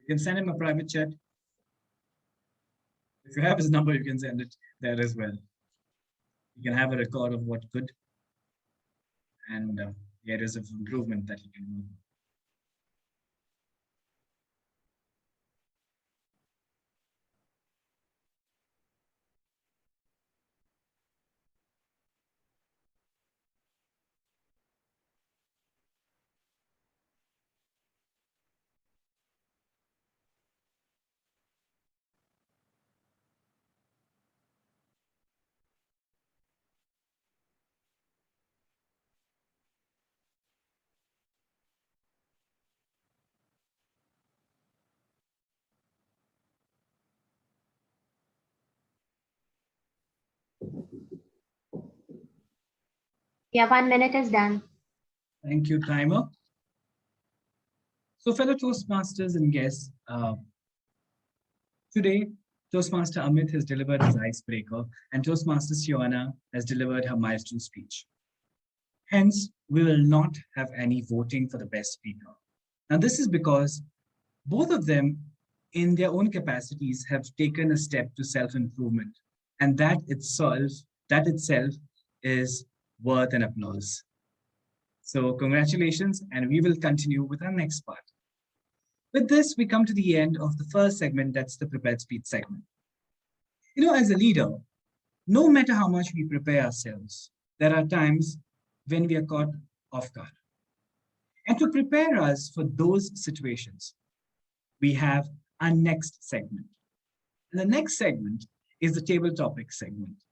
You can send him a private chat. If you have his number, you can send it there as well. You can have a record of what good and the areas of improvement that you can do. Yeah, 1 minute is done. Thank you, timer. So fellow Toastmasters and guests, today Toastmaster Amit has delivered his icebreaker and Toastmaster Siona has delivered her milestone speech. Hence, we will not have any voting for the best speaker. Now, this is because both of them, in their own capacities, have taken a step to self-improvement, and that itself is worth an applause. So, congratulations, and we will continue with our next part. With this, we come to the end of the first segment, that's the prepared speech segment. You know, as a leader, no matter how much we prepare ourselves, there are times when we are caught off guard. And to prepare us for those situations, we have our next segment. And the next segment is the table topic segment.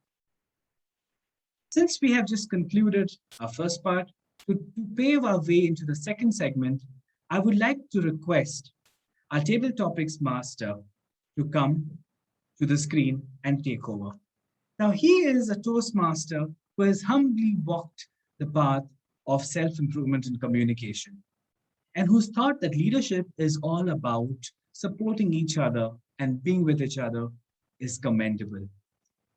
Since we have just concluded our first part, to pave our way into the second segment, I would like to request our table topics master to come to the screen and take over. Now, he is a Toastmaster who has humbly walked the path of self-improvement and communication, and who's thought that leadership is all about supporting each other and being with each other is commendable.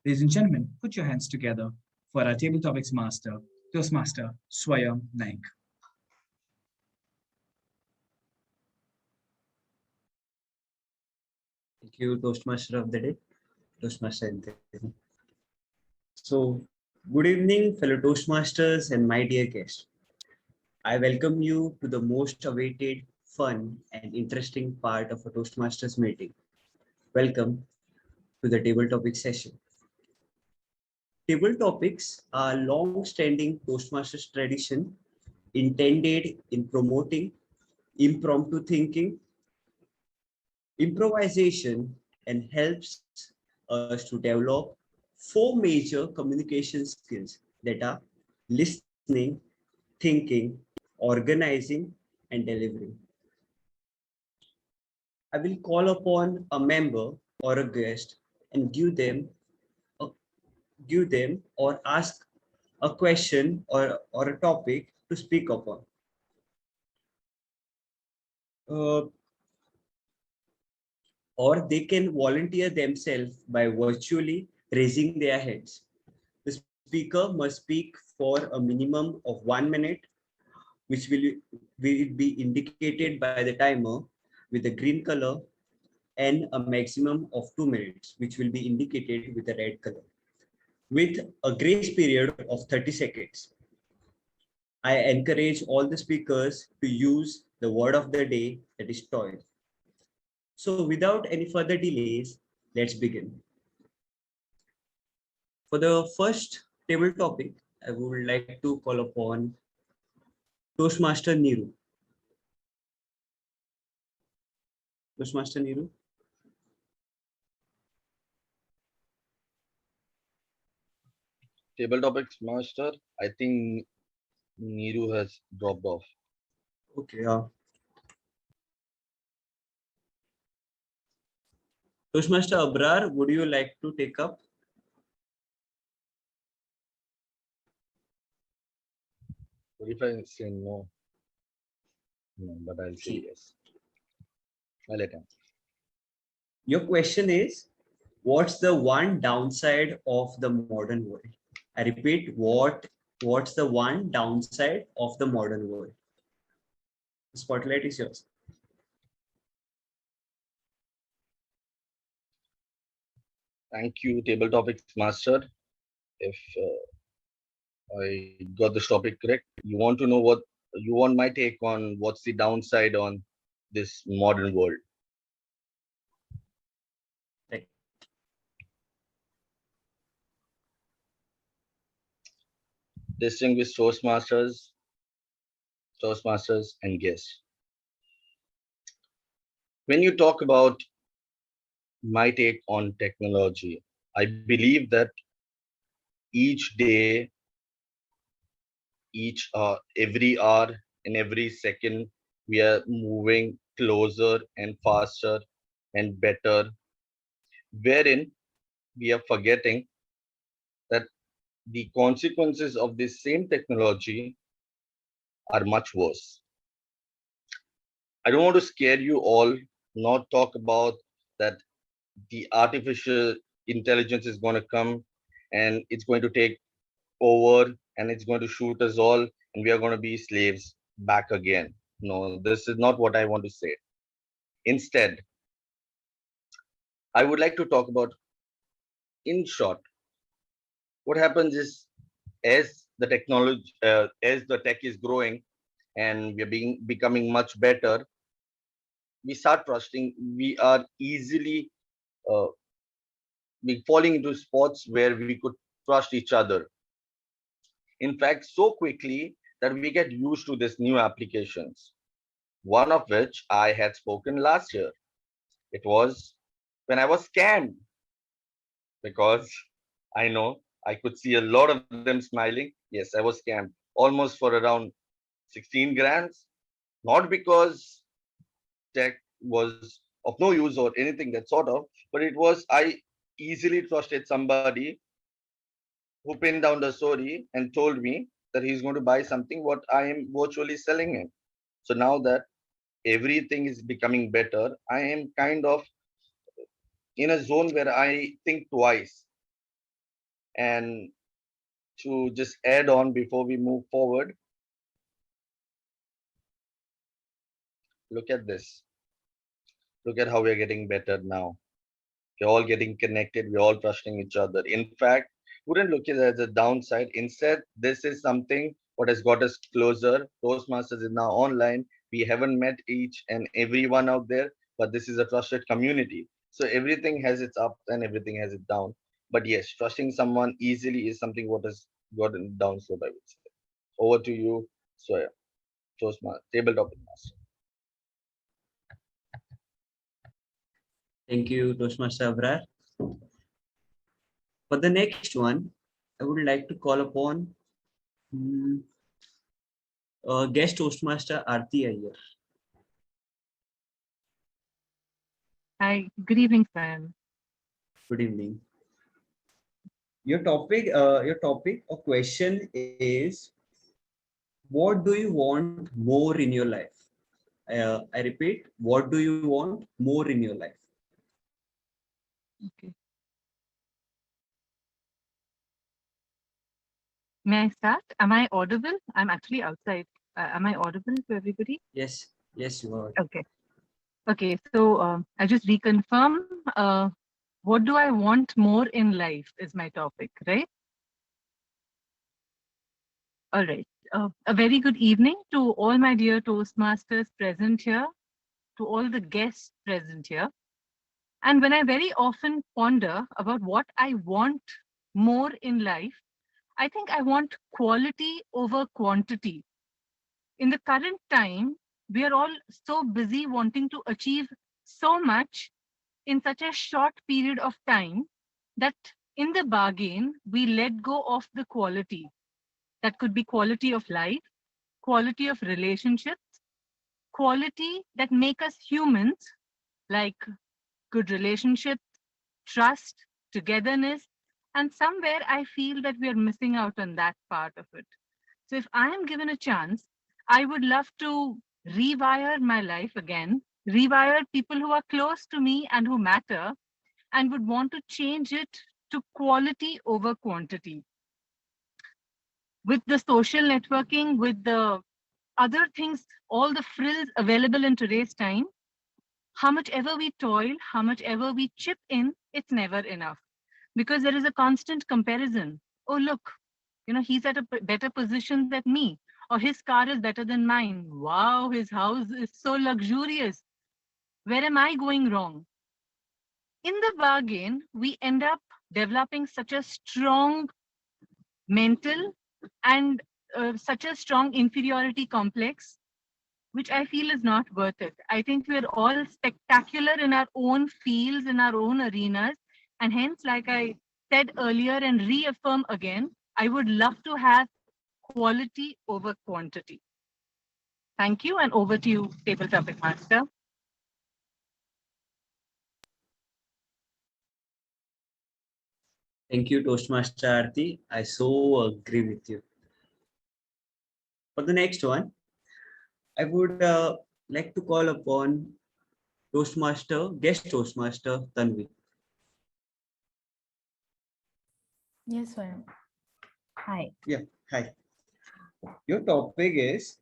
Ladies and gentlemen, put your hands together for our table topics master, Toastmaster Swayam Naik. Thank you, Toastmaster of the day, Toastmaster Anthony. So, good evening, fellow Toastmasters and my dear guests. I welcome you to the most awaited, fun, and interesting part of a Toastmasters meeting. Welcome to the table topic session. Table topics are long-standing Toastmasters tradition intended in promoting impromptu thinking, improvisation, and helps us to develop 4 major communication skills that are listening, thinking, organizing, and delivering. I will call upon a member or a guest and give them or ask a question or a topic to speak upon. Or they can volunteer themselves by virtually raising their hands. The speaker must speak for a minimum of 1 minute, which will be indicated by the timer with a green color, and a maximum of 2 minutes, which will be indicated with a red color, with a grace period of 30 seconds. I encourage all the speakers to use the word of the day, that is toil. So without any further delays, let's begin. For the first table topic, I would like to call upon Toastmaster Niru. Toastmaster Niru. Table topics master, I think Niru has dropped off. Okay. Toastmaster Abrar, would you like to take up? What if I say no? No, but I'll say yes. I'll let him. Your question is, what's the one downside of the modern world? I repeat, what's the one downside of the modern world? The spotlight is yours. Thank you, Table Topics Master. If I got this topic correct, you want to know what you want my take on what's the downside on this modern world. Right. Distinguished Toastmasters, and guests. When you talk about my take on technology, I believe that each day, every hour, and every second, we are moving closer and faster and better, wherein we are forgetting that the consequences of this same technology are much worse. I don't want to scare you all, not talk about that the artificial intelligence is going to come and it's going to take over and it's going to shoot us all and we are going to be slaves back again. No, this is not what I want to say. Instead, I would like to talk about, in short, what happens is as the as the tech is growing and we are becoming much better, we start trusting. We are easily uh, falling into spots where we could trust each other. In fact, so quickly that we get used to these new applications. One of which I had spoken last year. It was when I was scammed because I know I could see a lot of them smiling. Yes, I was scammed almost for around 16 grams. Not because tech was of no use or anything that sort of, but it was I easily trusted somebody who pinned down the story and told me that he's going to buy something what I am virtually selling him. So now that everything is becoming better, I am kind of in a zone where I think twice. And to just add on before we move forward, look at this. Look at how we're getting better now. We're all getting connected. We're all trusting each other. In fact, wouldn't look at it as a downside. Instead, this is something what has got us closer. Toastmasters is now online. We haven't met each and every one out there, but this is a trusted community. So everything has its up and everything has its down. But yes, trusting someone easily is something what has gotten down slope, I would say. Over to you, Soya. Toastmaster, tabletop master. Thank you, Toastmaster Abrar. For the next one, I would like to call upon guest Toastmaster Aarti Iyer. Hi, good evening, Sam. Good evening. Your topic or question is, what do you want more in your life? I repeat, what do you want more in your life? Okay. May I start? Am I audible? I'm actually outside. Am I audible to everybody? Yes, yes, you are. Okay. Okay, so I just reconfirm. What do I want more in life is my topic, right? All right. A very good evening to all my dear Toastmasters present here, to all the guests present here. And when I very often ponder about what I want more in life, I think I want quality over quantity. In the current time, we are all so busy wanting to achieve so much in such a short period of time that in the bargain, we let go of the quality. That could be quality of life, quality of relationships, quality that make us humans, like good relationships, trust, togetherness, and somewhere I feel that we are missing out on that part of it. So if I am given a chance, I would love to rewire my life again, rewire people who are close to me and who matter, and would want to change it to quality over quantity. With the social networking, with the other things, all the frills available in today's time, how much ever we toil, how much ever we chip in, it's never enough. because there is a constant comparison. Oh, look, he's at a better position than me, or his car is better than mine. Wow, his house is so luxurious. Where am I going wrong? In the bargain, we end up developing such a strong mental and such a strong inferiority complex, which I feel is not worth it. I think we're all spectacular in our own fields, in our own arenas. And hence, like I said earlier and reaffirm again, I would love to have quality over quantity. Thank you, and over to you, Table Topic Master. Thank you, Toastmaster Aarti. I so agree with you. For the next one, I would like to call upon guest Toastmaster Tanvi. Yes, sir. Hi. Yeah, hi. Your topic is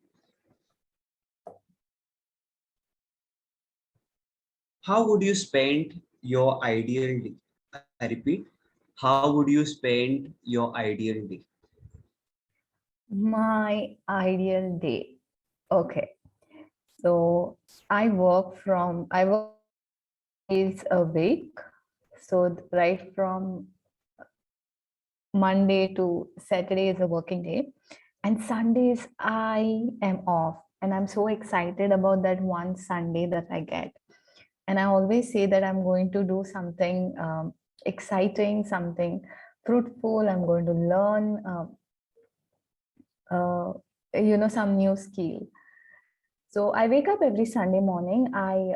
how would you spend your ideal day? I repeat, how would you spend your ideal day? My ideal day. Okay. So I work days a week. So right from Monday to Saturday is a working day. And Sundays I am off. And I'm so excited about that one Sunday that I get. And I always say that I'm going to do something exciting, something fruitful. I'm going to learn, some new skill. So I wake up every Sunday morning. I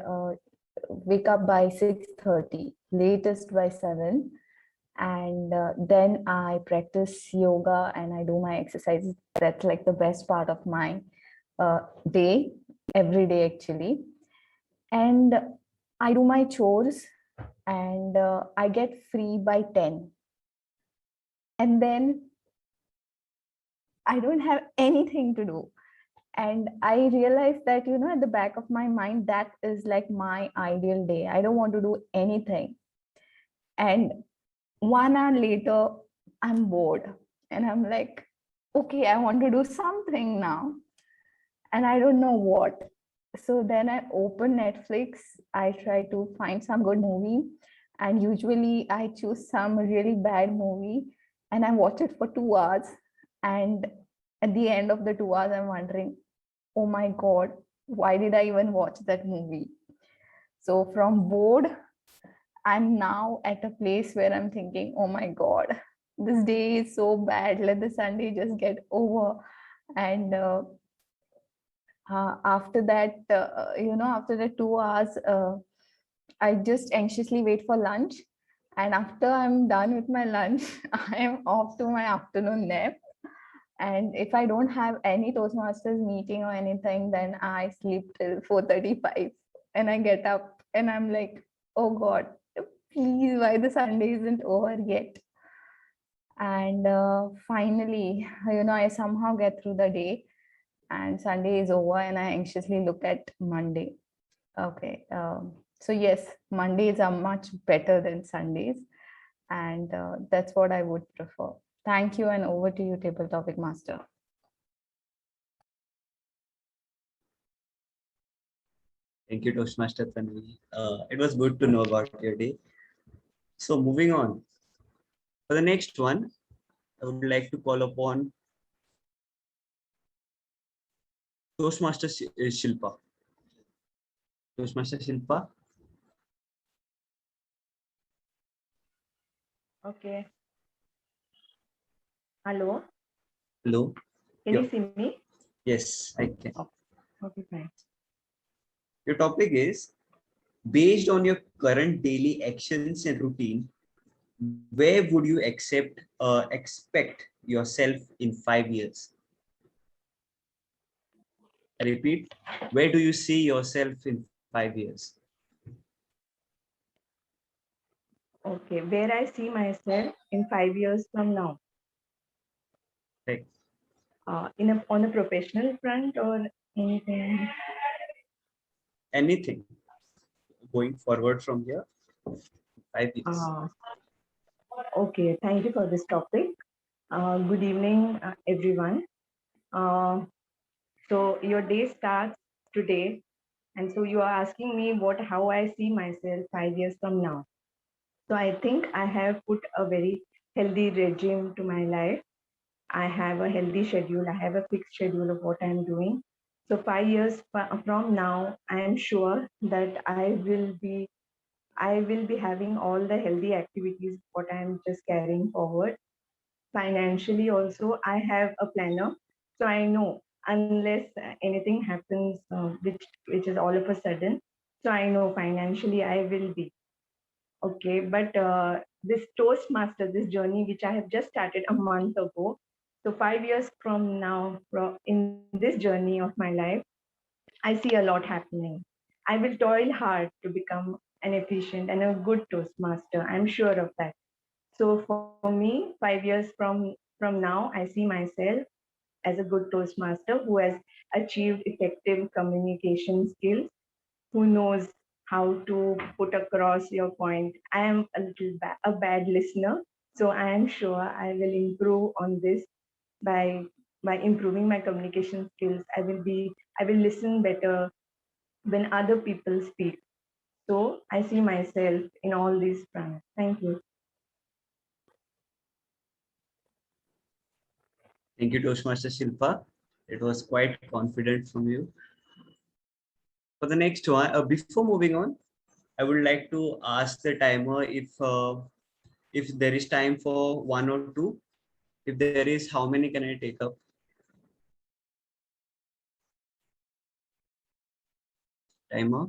wake up by 6:30, latest by 7. And then I practice yoga and I do my exercises. That's like the best part of my day, every day actually. And I do my chores and I get free by 10. And then I don't have anything to do. And I realized that, at the back of my mind, that is like my ideal day. I don't want to do anything. And 1 hour later, I'm bored. And I'm like, okay, I want to do something now. And I don't know what. So then I open Netflix. I try to find some good movie. And usually I choose some really bad movie and I watch it for 2 hours. And at the end of the 2 hours, I'm wondering, oh my God, why did I even watch that movie? So from bored, I'm now at a place where I'm thinking, oh my God, this day is so bad. Let the Sunday just get over. And after that, after the 2 hours, I just anxiously wait for lunch. And after I'm done with my lunch, I am off to my afternoon nap. And if I don't have any Toastmasters meeting or anything, then I sleep till 4:35 and I get up and I'm like, oh God, please, why the Sunday isn't over yet? And finally, I somehow get through the day and Sunday is over and I anxiously look at Monday. Okay. So yes, Mondays are much better than Sundays. And that's what I would prefer. Thank you, and over to you, Table Topic Master. Thank you, Toastmaster Tanvi. It was good to know about your day. So moving on. For the next one, I would like to call upon Toastmaster Shilpa. Toastmaster Shilpa. Okay. Hello. Hello. Can you see me? Yes, I can. Okay, fine. Your topic is, based on your current daily actions and routine, where would you expect yourself in 5 years? I repeat, where do you see yourself in 5 years? Okay, where I see myself in 5 years from now. Right. On a professional front or anything? Anything going forward from here, 5 years. Okay, thank you for this topic. Good evening, everyone. Uh, so your day starts today, and so you are asking me how I see myself 5 years from now. So I think I have put a very healthy regime to my life. I have a healthy schedule. I have a fixed schedule of what I'm doing. So 5 years from now, I am sure that I will be having all the healthy activities what I'm just carrying forward. Financially also, I have a planner, so I know unless anything happens which is all of a sudden, so I know financially I will be okay. But this Toastmaster, this journey which I have just started a month ago, so 5 years from now, in this journey of my life, I see a lot happening. I will toil hard to become an efficient and a good Toastmaster. I'm sure of that. So for me, 5 years from now, I see myself as a good Toastmaster who has achieved effective communication skills, who knows how to put across your point. I am a bad listener, so I am sure I will improve on this by improving my communication skills. I will listen better when other people speak. So I see myself in all these fronts. Thank you. Thank you, Toastmaster Shilpa. It was quite confident from you. For the next one, before moving on, I would like to ask the timer if there is time for one or two. If there is, how many can I take up? Timer.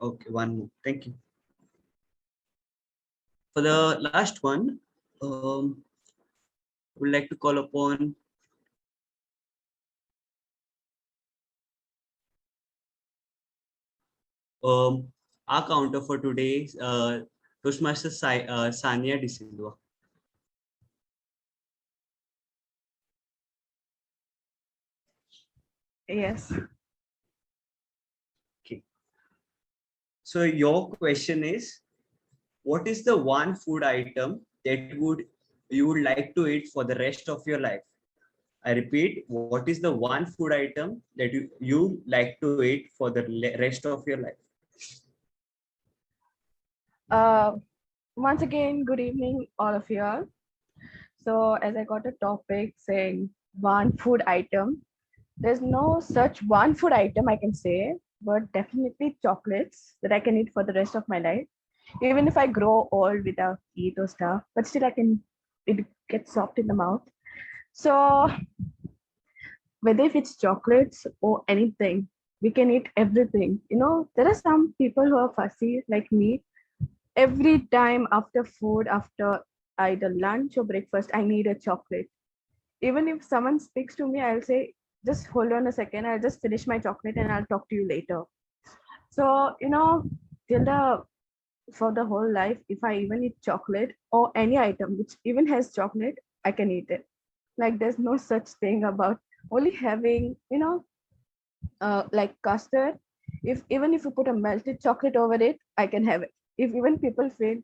Okay, one more. Thank you. For the last one, I would like to call upon our counter for today, Toastmaster Sania De Silva. Yes. Okay. So your question is, what is the one food item that you would like to eat for the rest of your life? I repeat, what is the one food item that you like to eat for the rest of your life? Once again, good evening, all of you all. So as I got a topic saying one food item, there's no such one food item I can say, but definitely chocolates that I can eat for the rest of my life. Even if I grow old without teeth or stuff, but still it gets soft in the mouth. So whether if it's chocolates or anything, we can eat everything. You know, there are some people who are fussy like me. Every time after food, after either lunch or breakfast, I need a chocolate. Even if someone speaks to me, I'll say, just hold on a second, I'll just finish my chocolate and I'll talk to you later. So, you know, for the whole life, if I even eat chocolate or any item which even has chocolate, I can eat it. Like there's no such thing about only having, like custard. If even if you put a melted chocolate over it, I can have it. If even people feel,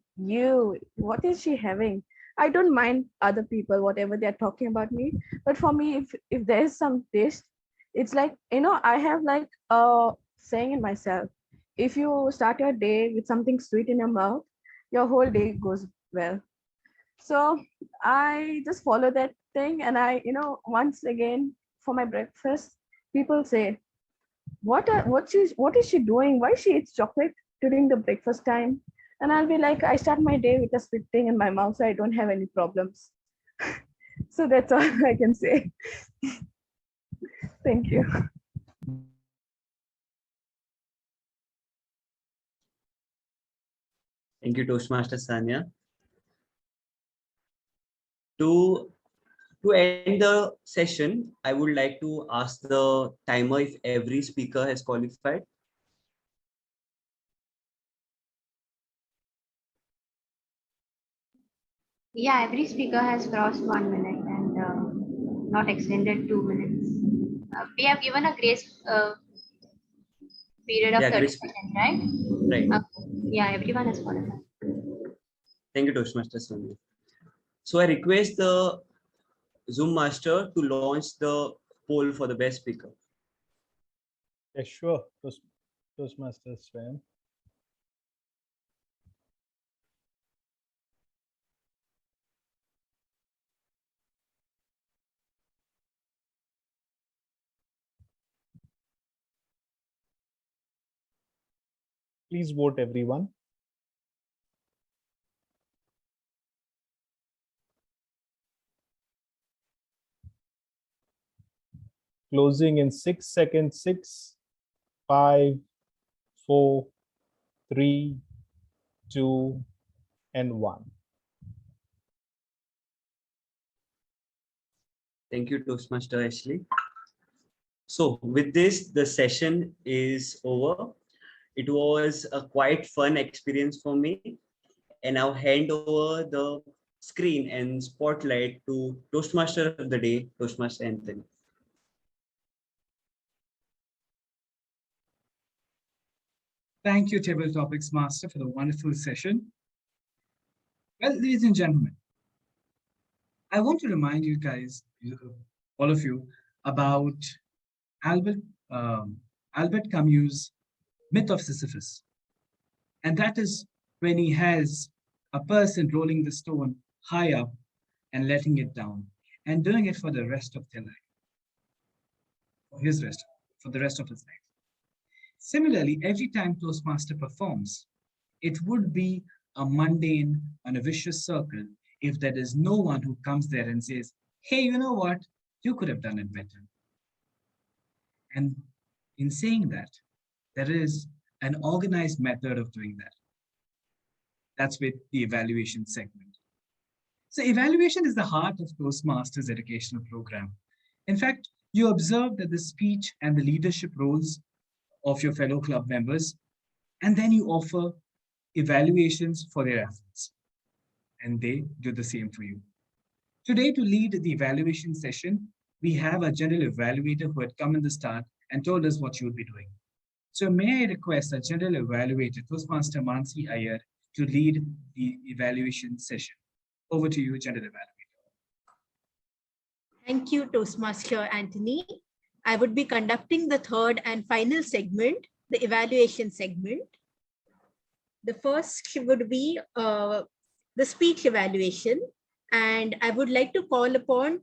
what is she having? I don't mind other people, whatever they're talking about me. But for me, if there's some taste, it's like, I have like a saying in myself. If you start your day with something sweet in your mouth, your whole day goes well. So I just follow that thing, and once again for my breakfast, people say, what is she doing? Why she eats chocolate during the breakfast time? And I'll be like, I start my day with a sweet thing in my mouth, so I don't have any problems. So that's all I can say. Thank you. Thank you, Toastmaster Sanya. To end the session, I would like to ask the timer if every speaker has qualified. Yeah, every speaker has crossed 1 minute and not extended 2 minutes. We have given a grace period of Yeah, 30%, grace. right? Right. Yeah, everyone has followed that. Thank you, Toastmaster Sonia. So I request the Zoom master to launch the poll for the best speaker. Yeah, sure. Toastmaster Sven. Please vote, everyone. Closing in 6 seconds. 6, 5, 4, 3, 2, and 1. Thank you, Toastmaster Ashley. So with this, the session is over. It was a quite fun experience for me. And I'll hand over the screen and spotlight to Toastmaster of the day, Toastmaster Anthony. Thank you, Table Topics Master, for the wonderful session. Well, ladies and gentlemen, I want to remind you guys, all of you, about Albert Camus' myth of Sisyphus. And that is when he has a person rolling the stone high up and letting it down and doing it for the rest of their life, for the rest of his life. Similarly, every time Toastmaster performs, it would be a mundane and a vicious circle if there is no one who comes there and says, hey, you know what? You could have done it better. And in saying that, there is an organized method of doing that. That's with the evaluation segment. So evaluation is the heart of Toastmasters educational program. In fact, you observe that the speech and the leadership roles of your fellow club members, and then you offer evaluations for their efforts. And they do the same for you. Today, to lead the evaluation session, we have a general evaluator who had come in the start and told us what you would be doing. So may I request a general evaluator, Toastmaster Mansi Iyer, to lead the evaluation session. Over to you, general evaluator. Thank you, Toastmaster Anthony. I would be conducting the third and final segment, the evaluation segment. The first would be the speech evaluation. And I would like to call upon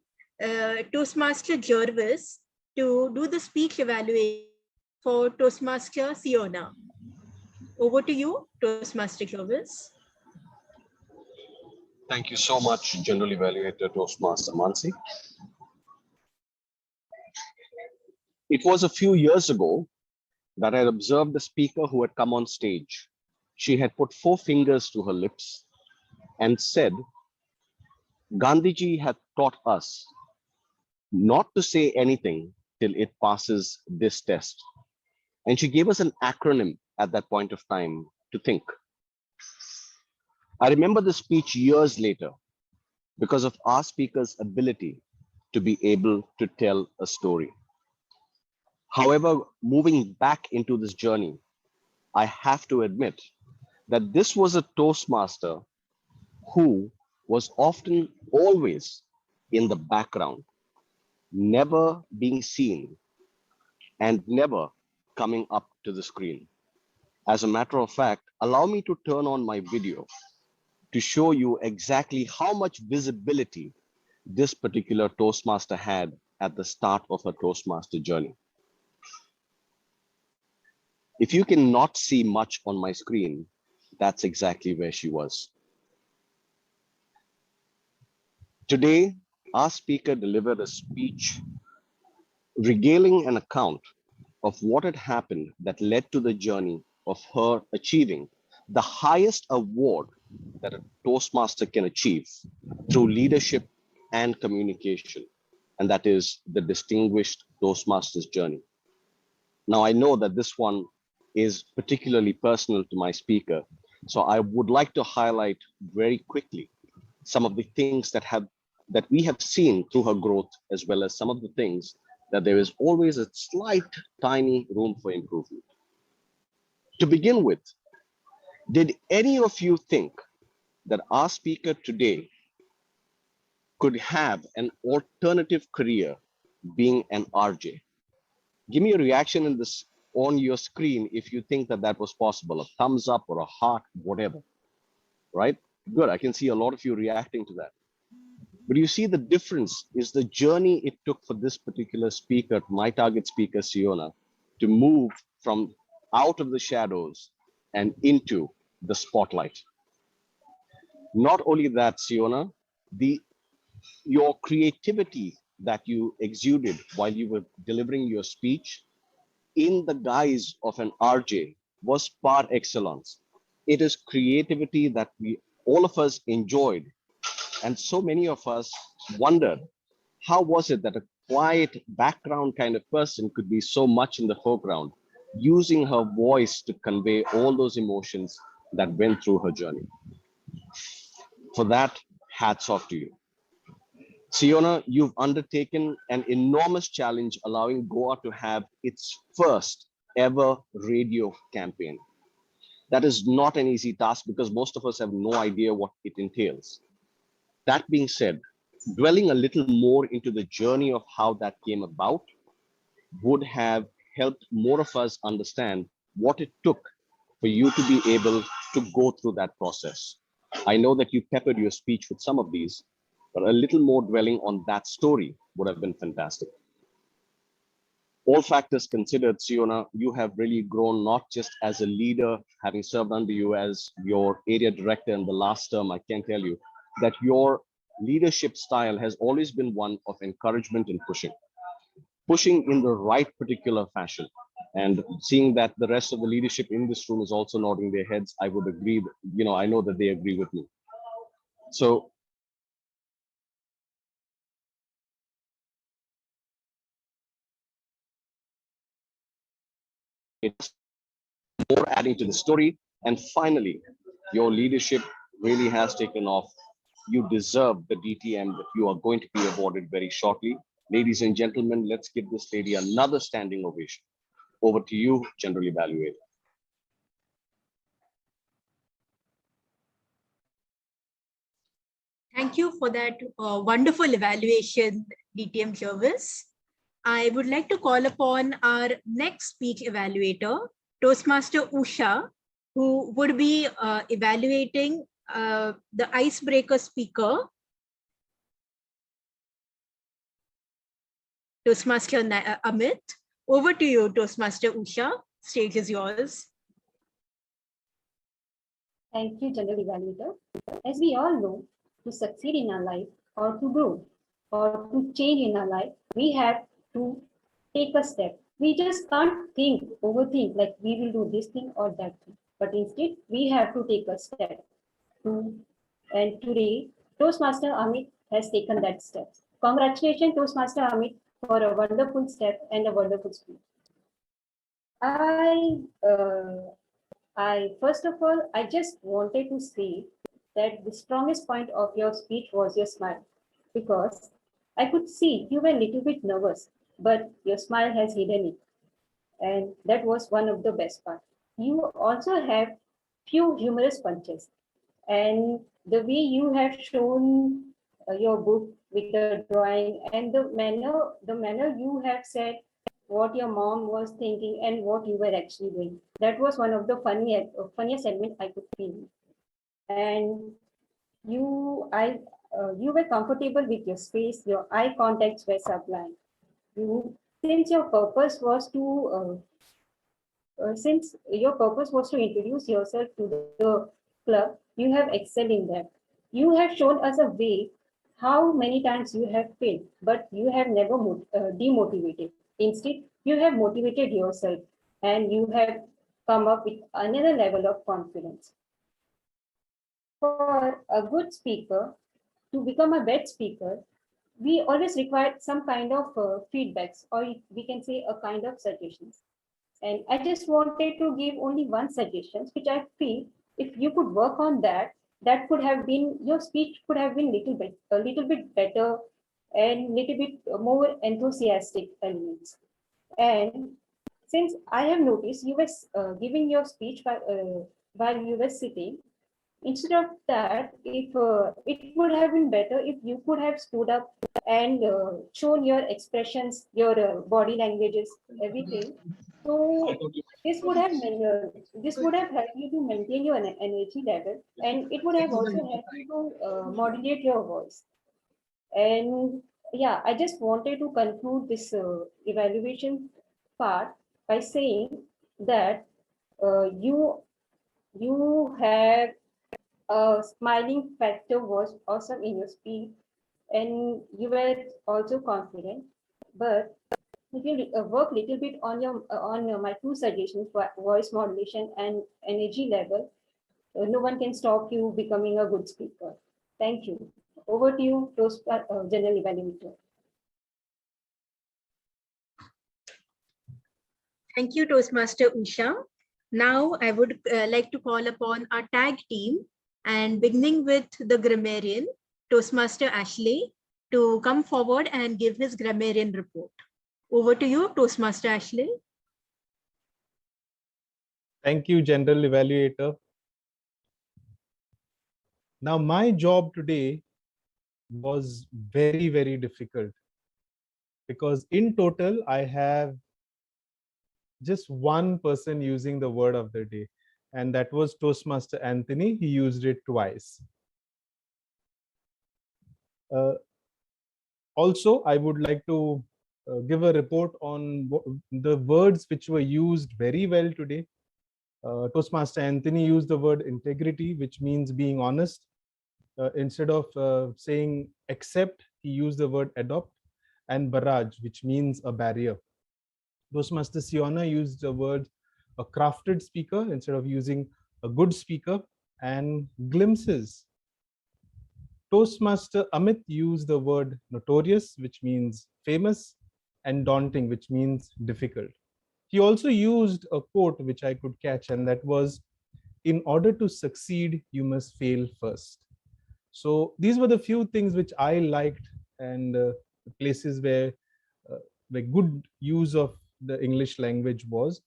Toastmaster Jervis to do the speech evaluation for Toastmaster Siona. Over to you, Toastmaster Jervis. Thank you so much, General Evaluator Toastmaster Mansi. It was a few years ago that I had observed the speaker who had come on stage. She had put 4 fingers to her lips and said, Gandhiji had taught us not to say anything till it passes this test. And she gave us an acronym at that point of time to think. I remember the speech years later because of our speaker's ability to be able to tell a story. However, moving back into this journey, I have to admit that this was a Toastmaster who was often always in the background, never being seen and never coming up to the screen. As a matter of fact, allow me to turn on my video to show you exactly how much visibility this particular Toastmaster had at the start of her Toastmaster journey. If you cannot see much on my screen, that's exactly where she was. Today, our speaker delivered a speech regaling an account of what had happened that led to the journey of her achieving the highest award that a Toastmaster can achieve through leadership and communication, and that is the Distinguished Toastmasters Journey. Now, I know that this one is particularly personal to my speaker, so I would like to highlight very quickly some of the things that we have seen through her growth, as well as some of the things that there is always a slight, tiny room for improvement. To begin with, did any of you think that our speaker today could have an alternative career being an RJ? Give me a reaction in this on your screen if you think that that was possible, a thumbs up or a heart, whatever, right? Good, I can see a lot of you reacting to that. But you see the difference is the journey it took for this particular speaker, my target speaker, Siona, to move from out of the shadows and into the spotlight. Not only that, Siona, your creativity that you exuded while you were delivering your speech in the guise of an RJ was par excellence. It is creativity that all of us enjoyed. And so many of us wondered, how was it that a quiet background kind of person could be so much in the foreground, using her voice to convey all those emotions that went through her journey? For that, hats off to you. Siona, you've undertaken an enormous challenge, allowing Goa to have its first ever radio campaign. That is not an easy task because most of us have no idea what it entails. That being said, dwelling a little more into the journey of how that came about would have helped more of us understand what it took for you to be able to go through that process. I know that you peppered your speech with some of these, but a little more dwelling on that story would have been fantastic. All factors considered, Siona, you have really grown not just as a leader, having served under you as your area director in the last term. I can tell you that your leadership style has always been one of encouragement and pushing in the right particular fashion. And seeing that the rest of the leadership in this room is also nodding their heads, I would agree, I know that they agree with me. So it's more adding to the story. And finally, your leadership really has taken off. You deserve the DTM that you are going to be awarded very shortly. Ladies and gentlemen, let's give this lady another standing ovation. Over to you, General Evaluator. Thank you for that wonderful evaluation, DTM Jervis. I would like to call upon our next speech evaluator, Toastmaster Usha, who would be evaluating the icebreaker speaker, Toastmaster Amit. Over to you, Toastmaster Usha. Stage is yours. Thank you, General Evaluator. As we all know, to succeed in our life or to grow or to change in our life, we have to take a step. We just can't overthink like we will do this thing or that thing, but instead we have to take a step. And today, Toastmaster Amit has taken that step. Congratulations, Toastmaster Amit, for a wonderful step and a wonderful speech. First of all, I just wanted to say that the strongest point of your speech was your smile, because I could see you were a little bit nervous, but your smile has hidden it. And that was one of the best parts. You also have few humorous punches. And the way you have shown your book with the drawing and the manner you have said what your mom was thinking and what you were actually doing. That was one of the funniest segments I could feel. And you were comfortable with your space. Your eye contacts were sublime. Since your purpose was to introduce yourself to the club, you have excelled in that. You have shown us a way how many times you have failed, but you have never demotivated. Instead, you have motivated yourself and you have come up with another level of confidence. For a good speaker, to become a best speaker, we always require some kind of feedbacks, or we can say a kind of suggestions. And I just wanted to give only one suggestion, which I feel if you could work on that, that could have been, your speech could have been a little bit better and little bit more enthusiastic elements. And since I have noticed you were giving your speech while you were sitting, instead of that, if it would have been better if you could have stood up and shown your expressions, your body languages, everything. So this would have helped you to maintain your energy level, and it would have also helped you to modulate your voice. And yeah, I just wanted to conclude this evaluation part by saying that you have a smiling factor was awesome in your speech, and you were also confident. But if you work little bit on my two suggestions for voice modulation and energy level, no one can stop you becoming a good speaker. Thank you. Over to you, General Evaluator. Thank you, Toastmaster Usha. Now I would like to call upon our tag team, and beginning with the grammarian, Toastmaster Ashley, to come forward and give his grammarian report. Over to you, Toastmaster Ashley. Thank you, General Evaluator. Now, my job today was very, very difficult because in total, I have just one person using the word of the day, and that was Toastmaster Anthony. He used it twice. Also, I would like to give a report on the words which were used very well today. Toastmaster Anthony used the word integrity, which means being honest. Instead of saying accept, he used the word adopt, and barrage, which means a barrier. Toastmaster Siona used the word a crafted speaker instead of using a good speaker, and glimpses. Toastmaster Amit used the word notorious, which means famous, and daunting, which means difficult. He also used a quote which I could catch, and that was, in order to succeed, you must fail first. So these were the few things which I liked, and places where good use of the English language was.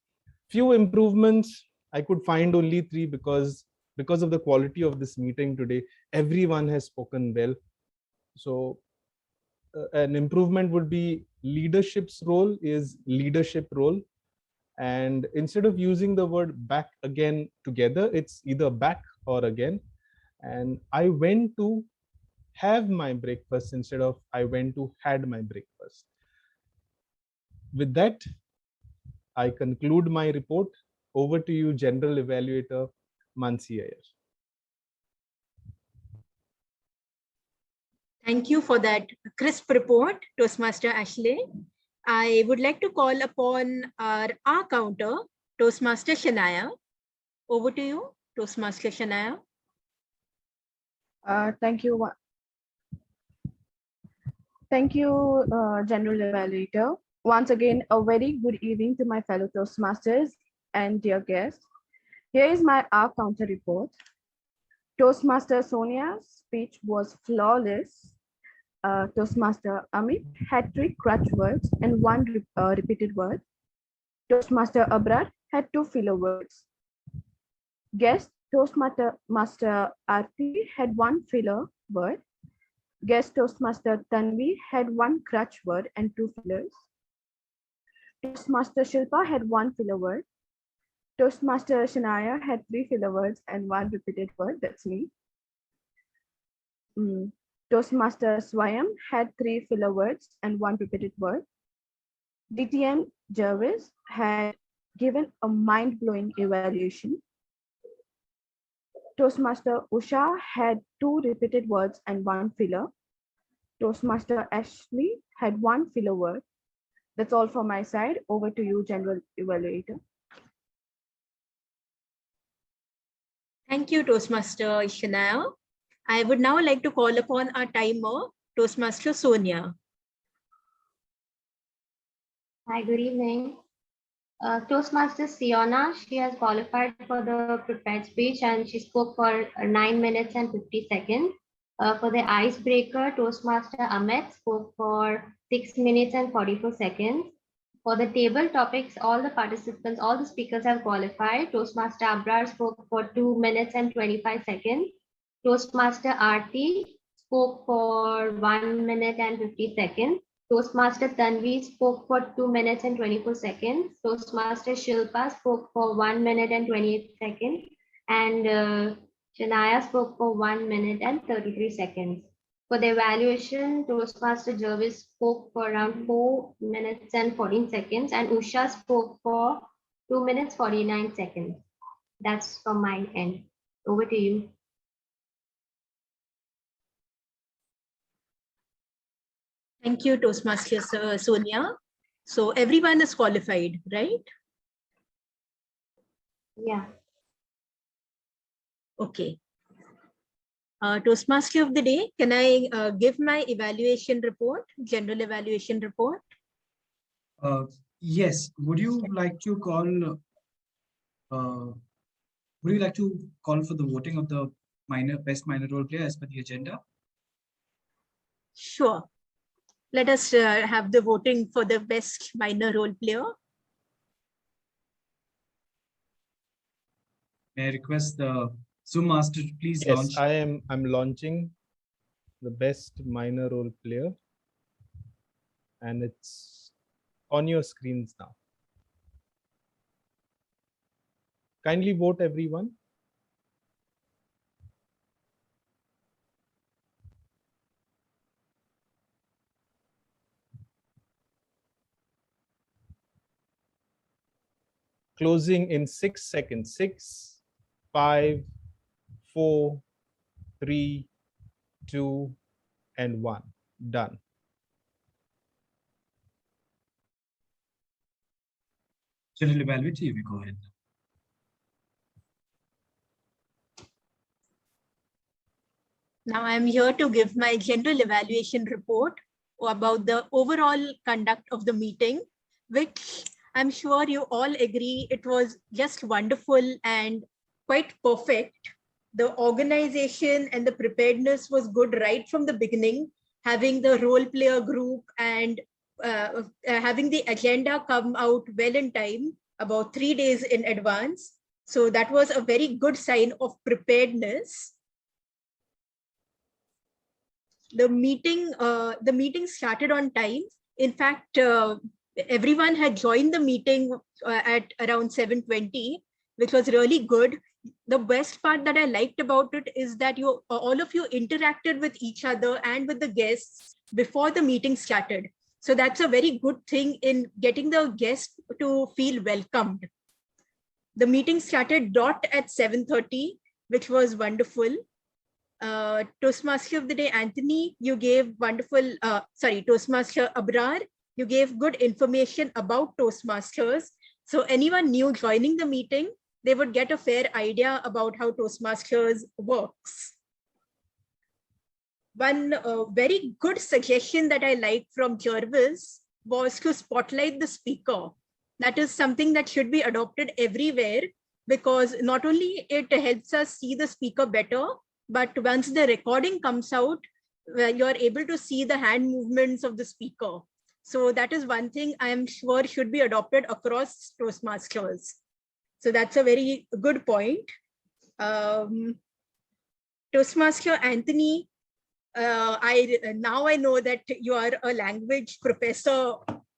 Few improvements, I could find only 3 because of the quality of this meeting today. Everyone has spoken well. So an improvement would be leadership's role is leadership role. And instead of using the word back again together, it's either back or again. And I went to have my breakfast instead of I went to had my breakfast. With that, I conclude my report. Over to you, General Evaluator Mansi Iyer. Thank you for that crisp report, Toastmaster Ashley. I would like to call upon our counter, Toastmaster Shania. Over to you, Toastmaster Shania. Thank you. Thank you, General Evaluator. Once again, a very good evening to my fellow Toastmasters and dear guests. Here is my R counter report. Toastmaster Sonia's speech was flawless. Toastmaster Amit had 3 crutch words and 1 repeated word. Toastmaster Abrar had 2 filler words. Guest Toastmaster Aarti had 1 filler word. Guest Toastmaster Tanvi had 1 crutch word and 2 fillers. Toastmaster Shilpa had 1 filler word. Toastmaster Shania had 3 filler words and 1 repeated word. That's me. Toastmaster Swayam had 3 filler words and 1 repeated word. DTM Jervis had given a mind-blowing evaluation. Toastmaster Usha had 2 repeated words and 1 filler. Toastmaster Ashley had 1 filler word. That's all from my side. Over to you, General Evaluator. Thank you, Toastmaster Shania. I would now like to call upon our timer, Toastmaster Sonia. Hi, good evening. Toastmaster Siona, she has qualified for the prepared speech and she spoke for 9 minutes and 50 seconds. For the icebreaker, Toastmaster Amit spoke for 6 minutes and 44 seconds. For the table topics, all the speakers have qualified. Toastmaster Abrar spoke for 2 minutes and 25 seconds. Toastmaster Aarti spoke for 1 minute and 50 seconds. Toastmaster Tanvi spoke for 2 minutes and 24 seconds. Toastmaster Shilpa spoke for 1 minute and 28 seconds. And Shania spoke for 1 minute and 33 seconds. For the evaluation, Toastmaster Jervis spoke for around 4 minutes and 14 seconds, and Usha spoke for 2 minutes 49 seconds. That's from my end. Over to you. Thank you, Toastmaster Sonia. So everyone is qualified, right? Yeah. Okay. Toastmaster of the day, can I give my evaluation report, general evaluation report? Yes. Would you like to call? Would you like to call for the voting of the best minor role player as per the agenda? Sure. Let us have the voting for the best minor role player. May I request the Zoom master to please launch? Yes, I'm launching the best minor role player, and it's on your screens now. Kindly vote, everyone. Closing in 6 seconds. 6, 5, 4, 3, 2, and 1. Done. General evaluation, we go ahead. Now I'm here to give my general evaluation report about the overall conduct of the meeting, which I'm sure you all agree it was just wonderful and quite perfect. The organization and the preparedness was good right from the beginning, having the role player group and having the agenda come out well in time, about 3 days in advance. So that was a very good sign of preparedness. The meeting started on time. In fact, everyone had joined the meeting at around 7:20, which was really good. The best part that I liked about it is that all of you interacted with each other and with the guests before the meeting started. So that's a very good thing in getting the guests to feel welcomed. The meeting started at 7:30, which was wonderful. Toastmaster of the day, Anthony, you gave wonderful, Toastmaster Abrar, you gave good information about Toastmasters. So anyone new joining the meeting, they would get a fair idea about how Toastmasters works. One very good suggestion that I liked from Jervis was to spotlight the speaker. That is something that should be adopted everywhere, because not only it helps us see the speaker better, but once the recording comes out, you're able to see the hand movements of the speaker. So that is one thing I am sure should be adopted across Toastmasters. So that's a very good point. Toastmaster Anthony, now I know that you are a language professor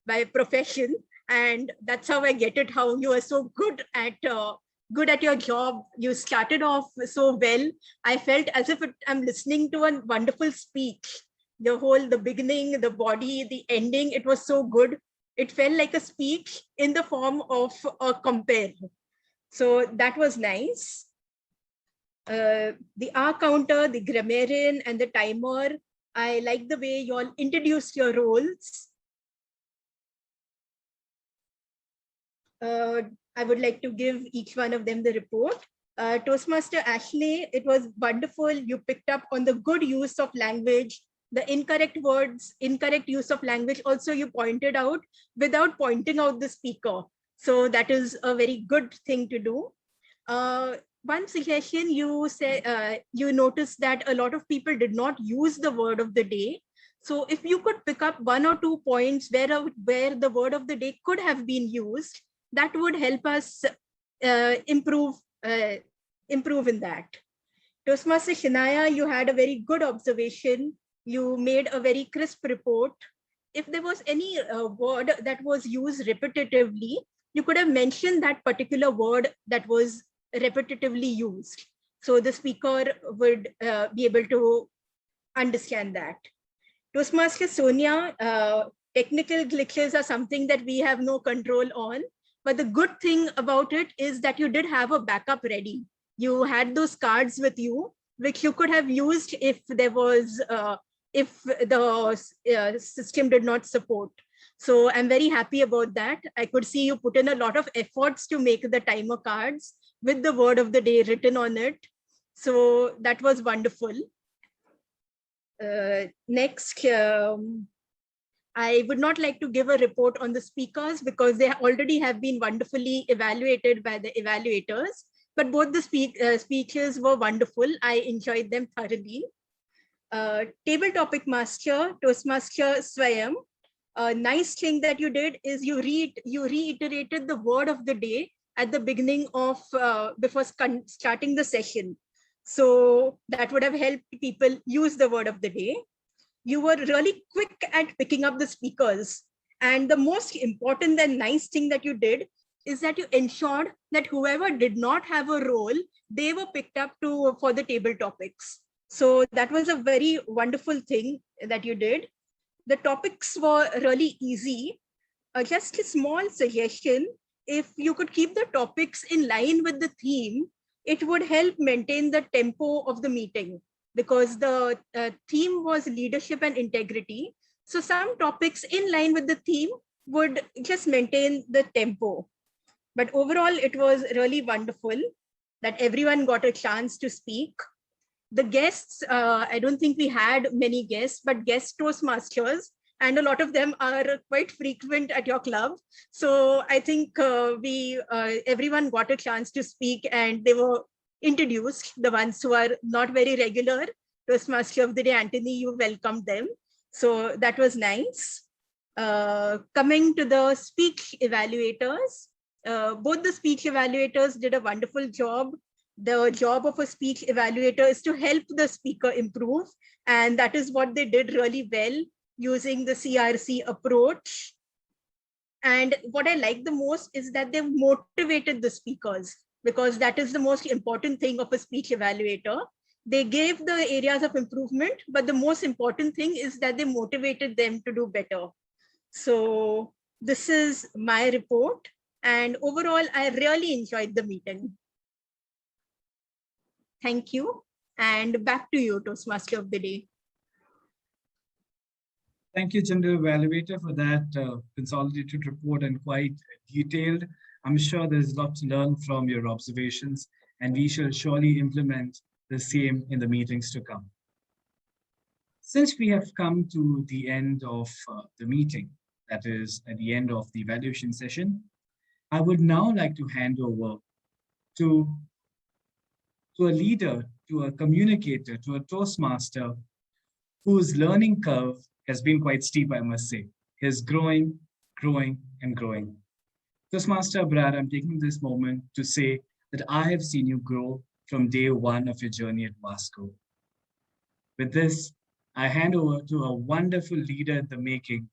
by profession, and that's how I get it, how you are so good at your job. You started off so well. I felt as if I'm listening to a wonderful speech. The beginning, the body, the ending, it was so good. It felt like a speech in the form of a compare. So that was nice. The R counter, the grammarian, and the timer, I like the way you all introduced your roles. I would like to give each one of them the report. Toastmaster Ashley, it was wonderful. You picked up on the good use of language, the incorrect words, incorrect use of language. Also, you pointed out without pointing out the speaker. So that is a very good thing to do. one suggestion you say, you noticed that a lot of people did not use the word of the day. So if you could pick up 1 or 2 points where the word of the day could have been used, that would help us improve in that. Toastmaster Shinaya, you had a very good observation. You made a very crisp report. If there was any word that was used repetitively, you could have mentioned that particular word that was repetitively used. So the speaker would be able to understand that. Toastmaster Sonia, technical glitches are something that we have no control on. But the good thing about it is that you did have a backup ready. You had those cards with you, which you could have used if there was, if the system did not support. So I'm very happy about that. I could see you put in a lot of efforts to make the timer cards with the word of the day written on it. So that was wonderful. Next, I would not like to give a report on the speakers because they already have been wonderfully evaluated by the evaluators, but both the speeches were wonderful. I enjoyed them thoroughly. Table topic master, Toastmaster Swayam, a nice thing that you did is you reiterated the word of the day at the beginning of, before starting the session. So that would have helped people use the word of the day. You were really quick at picking up the speakers. And the most important and nice thing that you did is that you ensured that whoever did not have a role, they were picked up for the table topics. So that was a very wonderful thing that you did. The topics were really easy. Just a small suggestion, if you could keep the topics in line with the theme, it would help maintain the tempo of the meeting, because the theme was leadership and integrity. So some topics in line with the theme would just maintain the tempo. But overall, it was really wonderful that everyone got a chance to speak. The guests, I don't think we had many guests, but guest Toastmasters, and a lot of them are quite frequent at your club. So I think everyone got a chance to speak and they were introduced. The ones who are not very regular, Toastmaster of the Day, Anthony, you welcomed them. So that was nice. Coming to the speech evaluators, both the speech evaluators did a wonderful job. The job of a speech evaluator is to help the speaker improve. And that is what they did really well, using the CRC approach. And what I like the most is that they motivated the speakers, because that is the most important thing of a speech evaluator. They gave the areas of improvement, but the most important thing is that they motivated them to do better. So this is my report. And overall, I really enjoyed the meeting. Thank you. And back to you, Toastmaster of the Day. Thank you, General Evaluator, for that consolidated report and quite detailed. I'm sure there's a lot to learn from your observations, and we shall surely implement the same in the meetings to come. Since we have come to the end of the meeting, that is at the end of the evaluation session, I would now like to hand over to a leader, to a communicator, to a Toastmaster whose learning curve has been quite steep, I must say. He's growing, and growing. Toastmaster Abrar, I'm taking this moment to say that I have seen you grow from day one of your journey at Wasco. With this, I hand over to a wonderful leader in the making,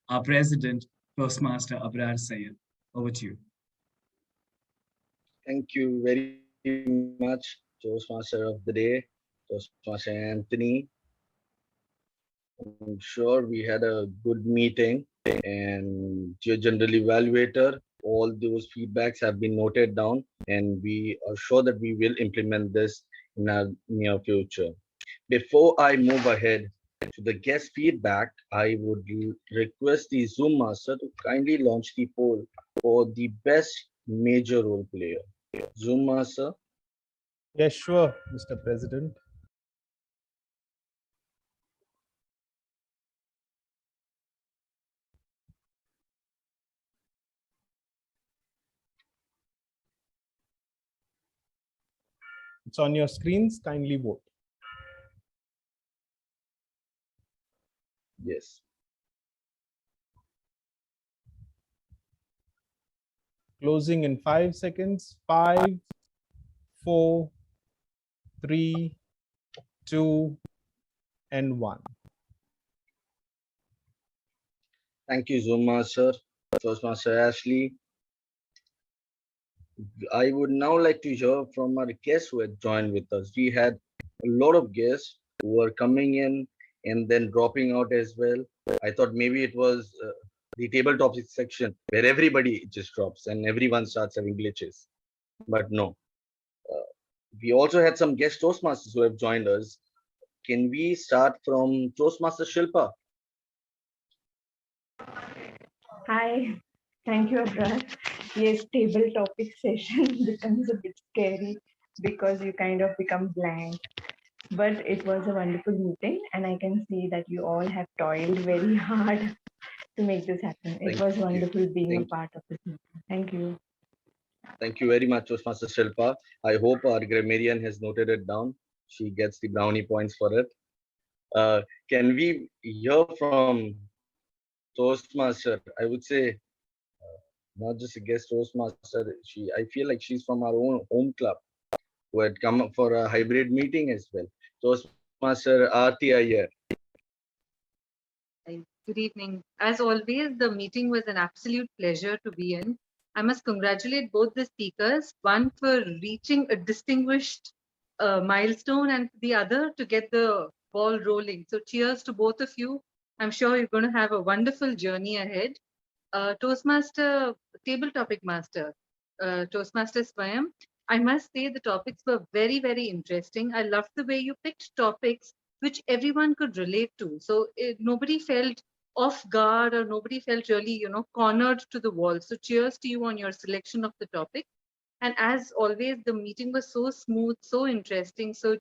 our president, Toastmaster Abrar Syed. Over to you. Thank you very much, Toastmaster of the Day, Toastmaster Anthony. I'm sure we had a good meeting, and your general evaluator, all those feedbacks have been noted down, and we are sure that we will implement this in our near future. Before I move ahead to the guest feedback, I would request the Zoom master to kindly launch the poll for the best major role player. Zoom master. Yes, sure, Mr. President. It's on your screens. Kindly vote. Yes. Closing in 5 seconds. 5, 4, 3, 2, and 1. Thank you, Zoom Master, Toastmaster Ashley. I would now like to hear from our guests who had joined with us. We had a lot of guests who were coming in and then dropping out as well. I thought maybe it was the table topics section where everybody just drops and everyone starts having glitches. But no. We also had some guest Toastmasters who have joined us. Can we start from Toastmaster Shilpa? Hi, thank you, Abrar. Yes, table topic session becomes a bit scary because you kind of become blank. But it was a wonderful meeting, and I can see that you all have toiled very hard to make this happen. It was wonderful being a part of this meeting. Thank you. Thank you very much, Toastmaster Shilpa. I hope our grammarian has noted it down. She gets the brownie points for it. Can we hear from Toastmaster? I would say not just a guest Toastmaster. I feel like she's from our own home club who had come up for a hybrid meeting as well. Toastmaster Aarti Iyer. Good evening. As always, the meeting was an absolute pleasure to be in. I must congratulate both the speakers, one for reaching a distinguished milestone and the other to get the ball rolling. So cheers to both of you. I'm sure you're going to have a wonderful journey ahead. Toastmaster, table topic master, Toastmaster Swayam, I must say the topics were very, very interesting. I loved the way you picked topics which everyone could relate to. So nobody felt off guard or nobody felt really, cornered to the wall. So cheers to you on your selection of the topic. And as always, the meeting was so smooth, so interesting. So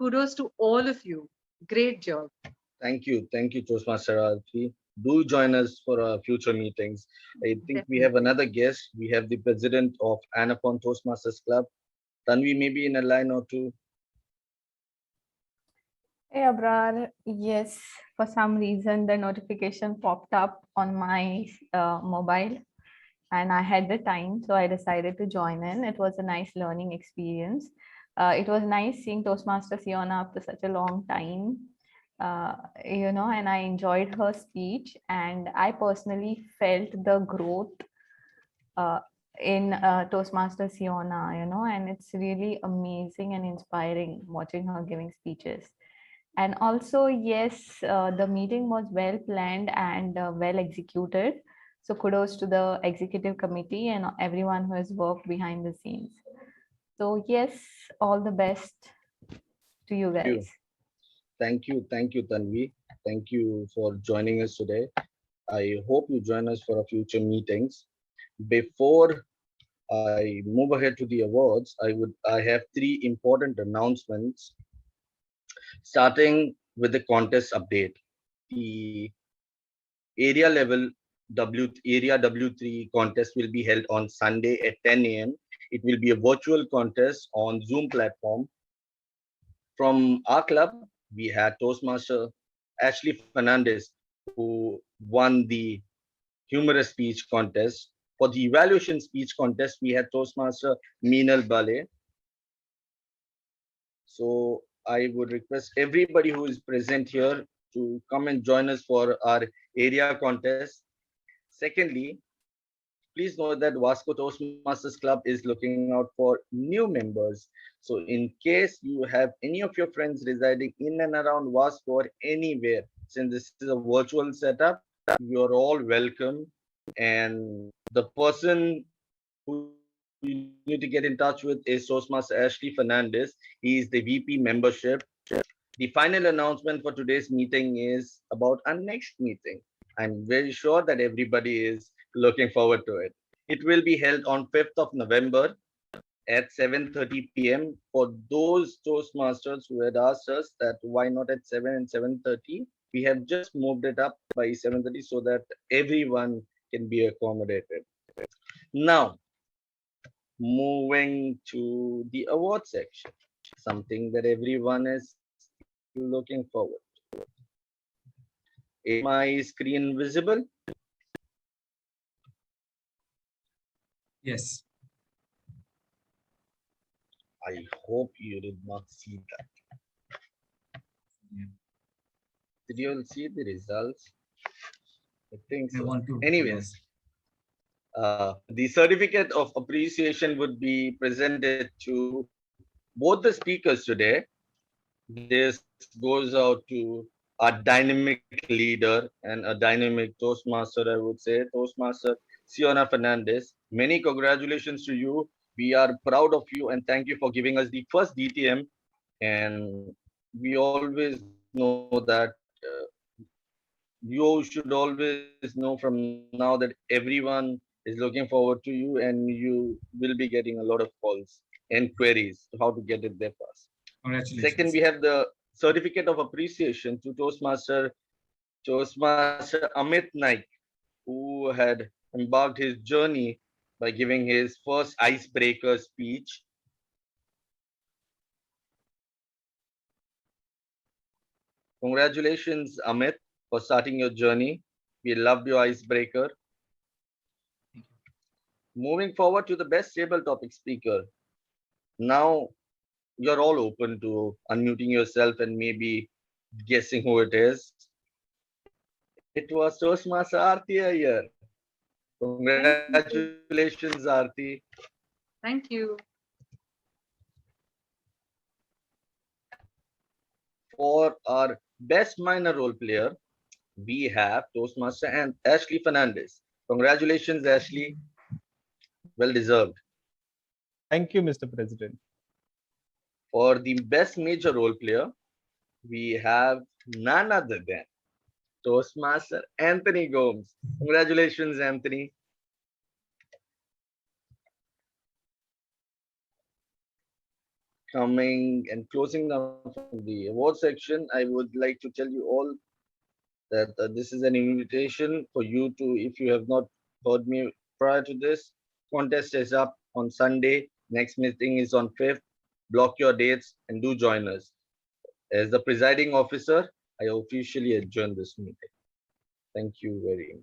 kudos to all of you. Great job. Thank you, Toastmaster Aarti. Do join us for our future meetings. I think we have another guest. We have the president of Anapon Toastmasters Club. Tanvi, maybe in a line or two. Hey Abrar, yes, for some reason the notification popped up on my mobile and I had the time, so I decided to join in. It was a nice learning experience. It was nice seeing Toastmaster Siona after such a long time, and I enjoyed her speech, and I personally felt the growth in Toastmaster Siona, and it's really amazing and inspiring watching her giving speeches. And also, yes, the meeting was well planned and well executed. So kudos to the executive committee and everyone who has worked behind the scenes. So yes, all the best to you guys. Thank you, Tanvi. Thank you for joining us today. I hope you join us for our future meetings. Before I move ahead to the awards, I have 3 important announcements. Starting with the contest update. The area level Area W3 contest will be held on Sunday at 10 a.m. It will be a virtual contest on Zoom platform. From our club, we had Toastmaster Ashley Fernandez, who won the humorous speech contest. For the evaluation speech contest, we had Toastmaster Meenal Bale. So I would request everybody who is present here to come and join us for our area contest. Secondly, please know that Vasco Toastmasters Club is looking out for new members. So in case you have any of your friends residing in and around Vasco or anywhere, since this is a virtual setup, you're all welcome. And the person who you need to get in touch with is Toastmaster Ashley Fernandez. He is the VP membership. The final announcement for today's meeting is about our next meeting. I'm very sure that everybody is looking forward to it. It will be held on 5th of November at 7:30 p.m. For those Toastmasters who had asked us that why not at 7 and 7:30, we have just moved it up by 7:30 so that everyone can be accommodated. Now, moving to the award section. something that everyone is looking forward to. Is my screen visible? Yes. I hope you did not see that. Did you all see the results? I think so. Anyways, the certificate of appreciation would be presented to both the speakers today. This goes out to a dynamic leader and a dynamic Toastmaster, I would say, Toastmaster Siona Fernandez. Many congratulations to you. We are proud of you and thank you for giving us the first DTM. And we always know that you should always know from now that everyone is looking forward to you and you will be getting a lot of calls and queries to how to get it there fast. Congratulations. Second, we have the certificate of appreciation to Toastmaster Amit Naik, who had embarked his journey by giving his first icebreaker speech. Congratulations, Amit, for starting your journey. We loved your icebreaker. Moving forward to the best table topic speaker. Now you're all open to unmuting yourself and maybe guessing who it is. It was Toastmaster Aarti Iyer. Congratulations, Aarti. Thank you. For our best minor role player, we have Toastmaster and Ashley Fernandez. Congratulations, Ashley. Well deserved. Thank you, Mr. President. For the best major role player, we have none other than Toastmaster Anthony Gomes. Congratulations, Anthony. Coming and closing down the award section, I would like to tell you all that this is an invitation for you to, if you have not heard me prior to this, contest is up on Sunday. Next meeting is on 5th. Block your dates and do join us. As the presiding officer, I officially adjourn this meeting. Thank you very much.